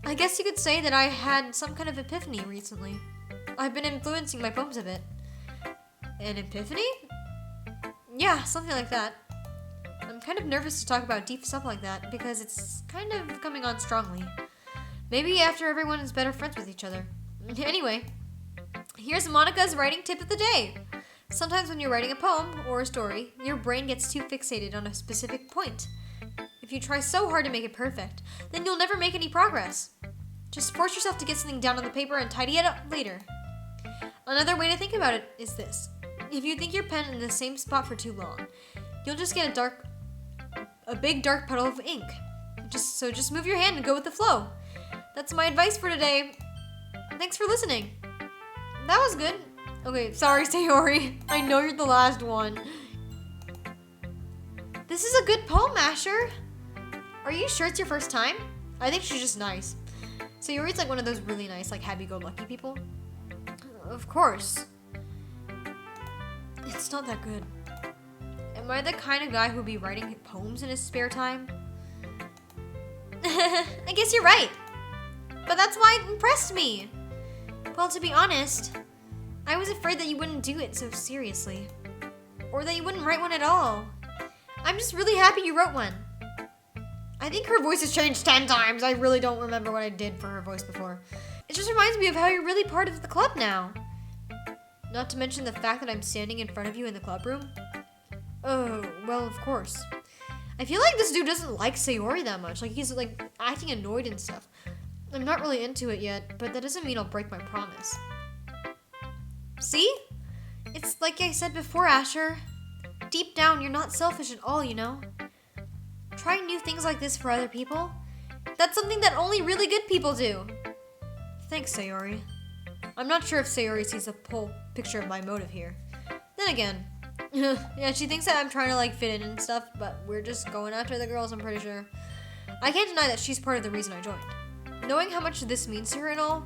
I guess you could say that I had some kind of epiphany recently. I've been influencing my poems a bit. An epiphany? Yeah, something like that. I'm kind of nervous to talk about deep stuff like that because it's kind of coming on strongly. Maybe after everyone is better friends with each other. Anyway, here's Monica's writing tip of the day. Sometimes when you're writing a poem or a story, your brain gets too fixated on a specific point. If you try so hard to make it perfect, then you'll never make any progress. Just force yourself to get something down on the paper and tidy it up later. Another way to think about it is this. If you think your pen in the same spot for too long, you'll just get a big dark puddle of ink. Just move your hand and go with the flow. That's my advice for today. Thanks for listening. That was good. Okay, sorry, Sayori. I know you're the last one. This is a good poem, Asher. Are you sure it's your first time? I think she's just nice. Sayori's like one of those really nice, like happy-go-lucky people. Of course. It's not that good. Am I the kind of guy who'd be writing poems in his spare time? I guess you're right. but that's why it impressed me. Well, to be honest, I was afraid that you wouldn't do it so seriously. Or that you wouldn't write one at all. I'm just really happy you wrote one. I think her voice has changed 10 times. I really don't remember what I did for her voice before. It just reminds me of how you're really part of the club now. Not to mention the fact that I'm standing in front of you in the club room. Oh, well, of course. I feel like this dude doesn't like Sayori that much. Like, he's, like, acting annoyed and stuff. I'm not really into it yet, but that doesn't mean I'll break my promise. See? It's like I said before, Asher. Deep down, you're not selfish at all, you know? Trying new things like this for other people? That's something that only really good people do. Thanks, Sayori. I'm not sure if Sayori sees the whole picture of my motive here. Then again, yeah, she thinks that I'm trying to, like, fit in and stuff, but we're just going after the girls, I'm pretty sure. I can't deny that she's part of the reason I joined. Knowing how much this means to her and all,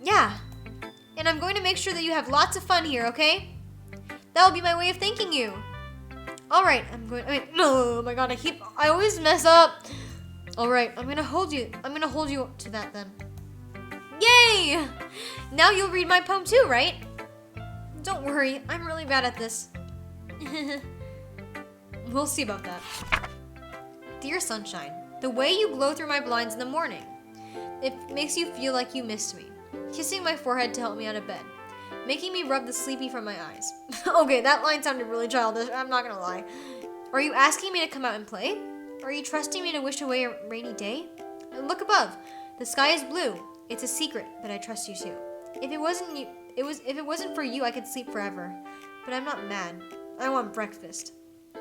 yeah. And I'm going to make sure that you have lots of fun here, okay? That'll be my way of thanking you. Alright, no, oh my god, I always mess up. Alright, I'm gonna hold you to that then. Yay! Now you'll read my poem too, right? Don't worry, I'm really bad at this. We'll see about that. Dear Sunshine, the way you glow through my blinds in the morning. It makes you feel like you missed me. Kissing my forehead to help me out of bed. Making me rub the sleepy from my eyes. Okay, that line sounded really childish, I'm not gonna lie. Are you asking me to come out and play? Are you trusting me to wish away a rainy day? Look above. The sky is blue. It's a secret, but I trust you too. If it wasn't for you, I could sleep forever. But I'm not mad. I want breakfast.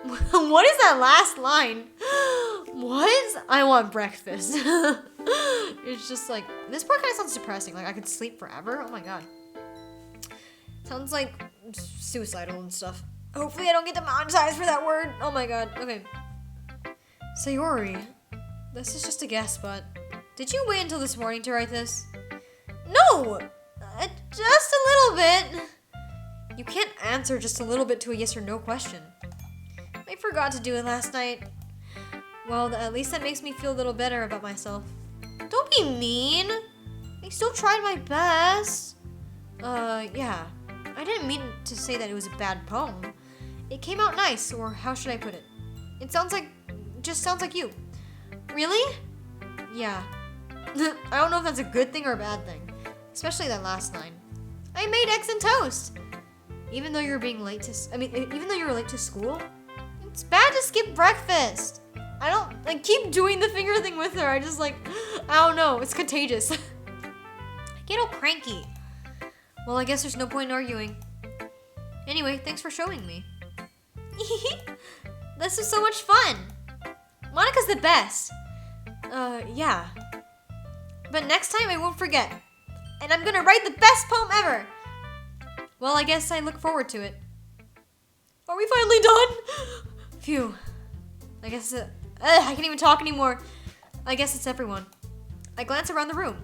What is that last line? What? I want breakfast. It's just like, this part kind of sounds depressing. Like, I could sleep forever? Oh my god. Sounds like suicidal and stuff. Hopefully I don't get demonetized for that word. Oh my god. Okay. Sayori, this is just a guess, but did you wait until this morning to write this? No! Just a little bit. You can't answer just a little bit to a yes or no question. I forgot to do it last night. Well, at least that makes me feel a little better about myself. Don't be mean. I still tried my best. Yeah. I didn't mean to say that it was a bad poem. It came out nice, or how should I put it? It just sounds like you. Really? Yeah. I don't know if that's a good thing or a bad thing. Especially that last line. I made eggs and toast. Even though you're being late even though you were late to school, it's bad to skip breakfast. I don't, like, keep doing the finger thing with her. I just, like, I don't know. It's contagious. I get all cranky. Well, I guess there's no point in arguing. Anyway, thanks for showing me. This is so much fun. Monica's the best. Yeah. But next time I won't forget. And I'm gonna write the best poem ever. Well, I guess I look forward to it. Are we finally done? Phew. I guess I can't even talk anymore. I guess it's everyone. I glance around the room.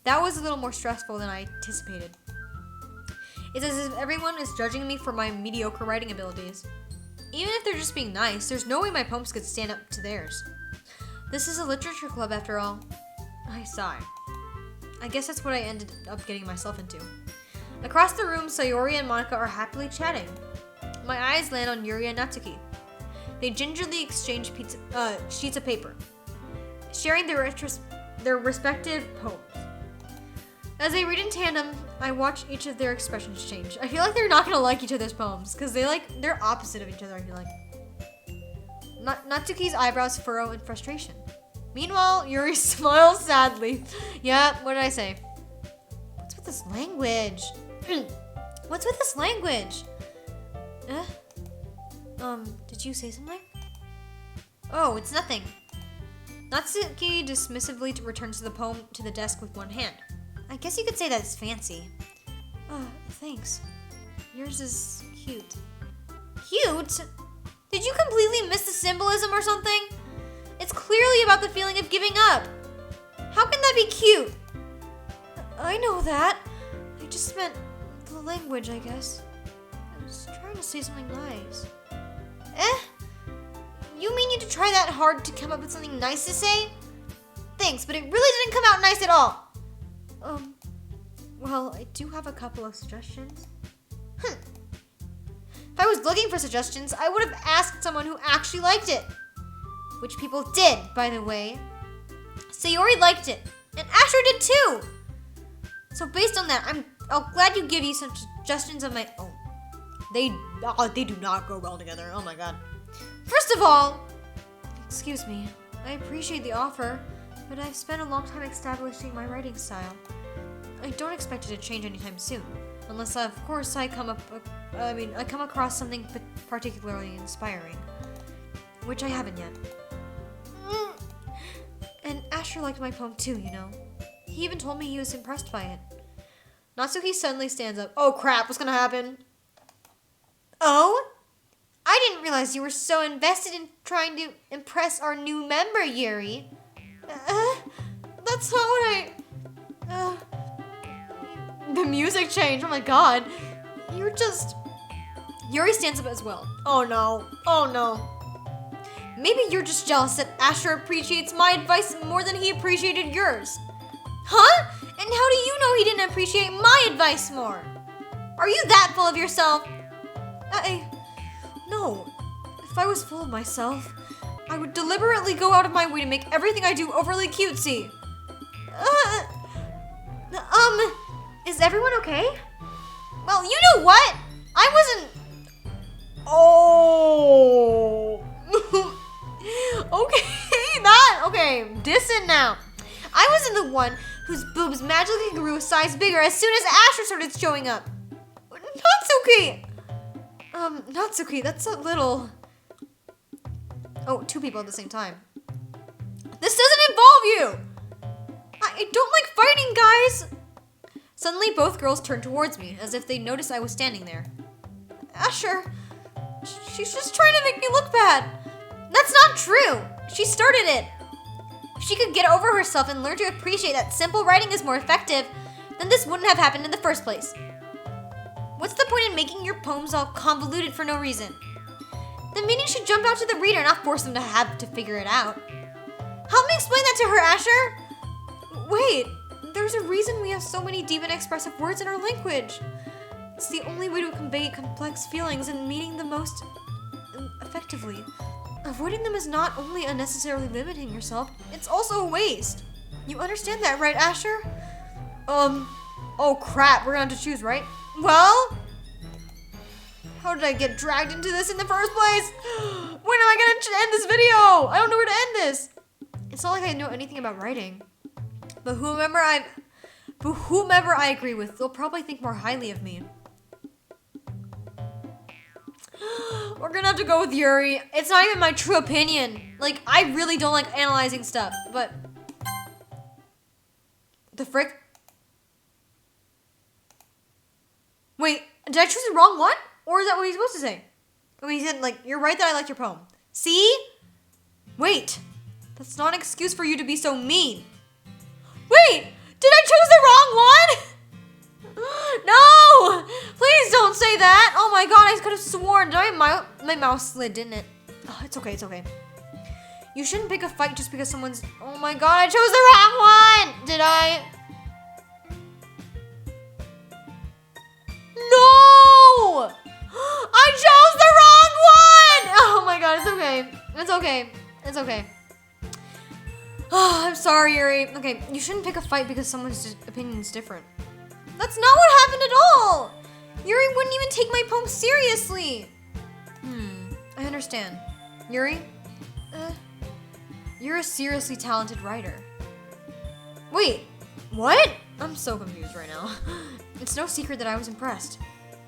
That was a little more stressful than I anticipated. It's as if everyone is judging me for my mediocre writing abilities. Even if they're just being nice, there's no way my poems could stand up to theirs. This is a literature club after all. I sigh. I guess that's what I ended up getting myself into. Across the room, Sayori and Monica are happily chatting. My eyes land on Yuri and Natsuki. They gingerly exchange sheets of paper, sharing their respective poems. As they read in tandem, I watch each of their expressions change. I feel like they're not gonna like each other's poems, because they're opposite of each other, I feel like. Natsuki's eyebrows furrow in frustration. Meanwhile, Yuri smiles sadly. Yeah, what did I say? What's with this language? What's with this language? Did you say something? Oh, it's nothing. Natsuki dismissively returns the poem to the desk with one hand. I guess you could say that it's fancy. Thanks. Yours is cute. Cute? Did you completely miss the symbolism or something? It's clearly about the feeling of giving up. How can that be cute? I know that. I just meant the language, I guess. I was trying to say something nice. You mean you had to try that hard to come up with something nice to say? Thanks, but it really didn't come out nice at all. Well, I do have a couple of suggestions. If I was looking for suggestions, I would have asked someone who actually liked it. Which people did, by the way. Sayori liked it, and Asher did too. So based on that, I'll gladly give you some suggestions of my own. They do not go well together. Oh my god. First of all, excuse me, I appreciate the offer, but I've spent a long time establishing my writing style. I don't expect it to change anytime soon, unless of course I come across something particularly inspiring, which I haven't yet. And Asher liked my poem too, you know. He even told me he was impressed by it. Natsuki suddenly stands up. Oh crap, what's gonna happen? Oh? I didn't realize you were so invested in trying to impress our new member, Yuri. That's not what the music changed, oh my god. Yuri stands up as well. Oh no. Maybe you're just jealous that Asher appreciates my advice more than he appreciated yours. Huh? And how do you know he didn't appreciate my advice more? Are you that full of yourself? No. If I was full of myself, I would deliberately go out of my way to make everything I do overly cutesy. Is everyone okay? Well, you know what? I wasn't... Oh... Okay, listen now. I wasn't the one whose boobs magically grew a size bigger as soon as Asher started showing up. Natsuki! Natsuki, that's a little... Oh, two people at the same time. This doesn't involve you! I don't like fighting, guys! Suddenly, both girls turned towards me, as if they noticed I was standing there. Asher, she's just trying to make me look bad. That's not true! She started it! If she could get over herself and learn to appreciate that simple writing is more effective, then this wouldn't have happened in the first place. What's the point in making your poems all convoluted for no reason? The meaning should jump out to the reader, not force them to have to figure it out. Help me explain that to her, Asher! Wait, there's a reason we have so many deep and expressive words in our language. It's the only way to convey complex feelings and meaning the most effectively. Avoiding them is not only unnecessarily limiting yourself, it's also a waste. You understand that, right, Asher? Oh crap, we're gonna have to choose, right? Well, how did I get dragged into this in the first place? When am I gonna end this video? I don't know where to end this. It's not like I know anything about writing, but whomever I agree with, they'll probably think more highly of me. We're gonna have to go with Yuri. It's not even my true opinion. Like, I really don't like analyzing stuff, but... The frick? Wait, did I choose the wrong one? Or is that what he's supposed to say? Oh, he said, like, you're right that I liked your poem. See? Wait, that's not an excuse for you to be so mean. Wait, did I choose the wrong one? No! Please don't say that! Oh my god, I could have sworn. My mouse slid, didn't it? Oh, it's okay. You shouldn't pick a fight just because someone's... Oh my god, I chose the wrong one! Did I? No! I chose the wrong one! Oh my god, it's okay. Oh, I'm sorry, Yuri. Okay, you shouldn't pick a fight because someone's opinion is different. That's not what happened at all! Yuri wouldn't even take my poem seriously. I understand. Yuri? You're a seriously talented writer. Wait, what? I'm so confused right now. It's no secret that I was impressed.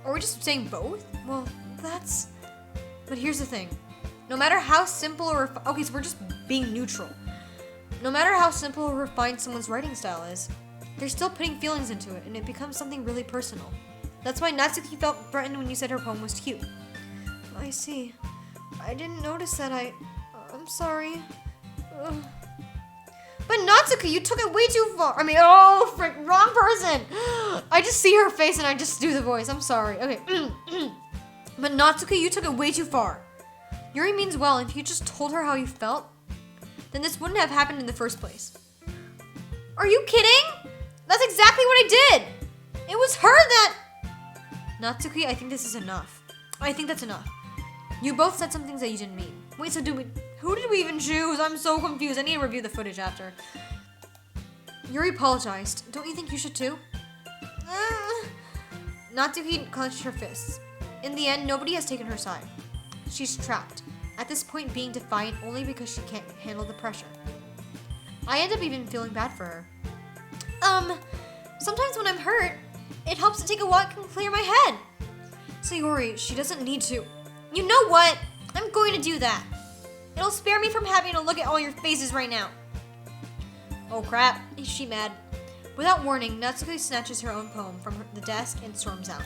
Are we just saying both? Well, that's... But here's the thing. No matter how simple or... Okay, so we're just being neutral. No matter how simple or refined someone's writing style is, they're still putting feelings into it, and it becomes something really personal. That's why Natsuki felt threatened when you said her poem was cute. I see. I didn't notice that. I'm sorry. Ugh. But Natsuki, you took it way too far. I mean, oh, frick, wrong person. I just see her face and I just do the voice. I'm sorry. Okay. But Natsuki, you took it way too far. Yuri means well, and if you just told her how you felt, then this wouldn't have happened in the first place. Are you kidding? That's exactly what I did. It was her that... Natsuki, I think this is enough. I think that's enough. You both said some things that you didn't mean. Wait, so who did we even choose? I'm so confused. I need to review the footage after. Yuri apologized. Don't you think you should too? Natsuki clenched her fists. In the end, nobody has taken her side. She's trapped. At this point, being defiant only because she can't handle the pressure. I end up even feeling bad for her. Sometimes when I'm hurt, it helps to take a walk and clear my head. Sayori, she doesn't need to. You know what? I'm going to do that. It'll spare me from having to look at all your faces right now. Oh crap, is she mad? Without warning, Natsuki snatches her own poem from the desk and storms out.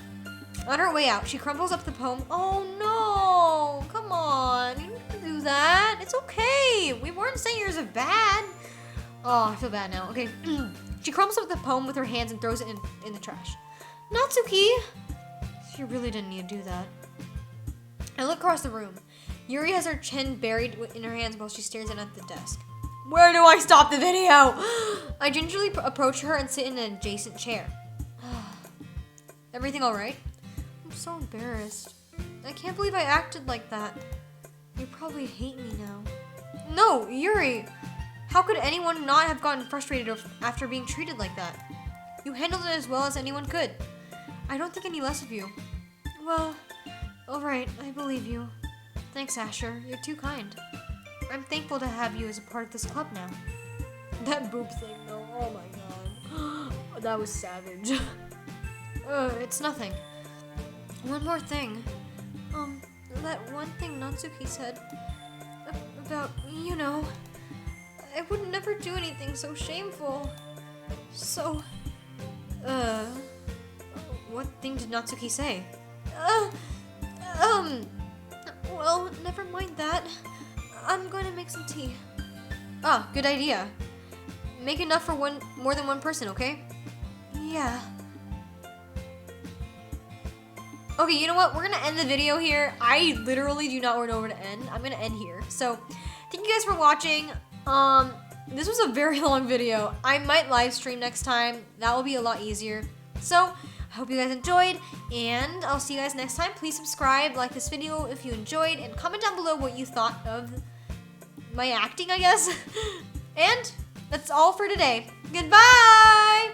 On her way out, she crumbles up the poem. Oh no, come on, you don't have to do that. It's okay, we weren't saying yours are bad. Oh, I feel bad now. Okay, she crumbles up the poem with her hands and throws it in the trash. Natsuki, she really didn't need to do that. I look across the room. Yuri has her chin buried in her hands while she stares in at the desk. Where do I stop the video? I gingerly approach her and sit in an adjacent chair. Everything all right? I'm so embarrassed. I can't believe I acted like that. You probably hate me now. No, Yuri. How could anyone not have gotten frustrated after being treated like that? You handled it as well as anyone could. I don't think any less of you. Well, all right, I believe you. Thanks, Asher. You're too kind. I'm thankful to have you as a part of this club now. That boob thing, though. Oh my god. That was savage. It's nothing. One more thing. That one thing Natsuki said about, you know, I would never do anything so shameful. So, what thing did Natsuki say? Well, never mind that. I'm going to make some tea. Ah, good idea. Make enough for more than one person, okay? Yeah. Okay, you know what? We're gonna end the video here. I literally do not know where to end. I'm gonna end here. So, thank you guys for watching. This was a very long video. I might live stream next time. That will be a lot easier. So, I hope you guys enjoyed, and I'll see you guys next time. Please subscribe, like this video if you enjoyed, and comment down below what you thought of my acting, I guess. And that's all for today. Goodbye!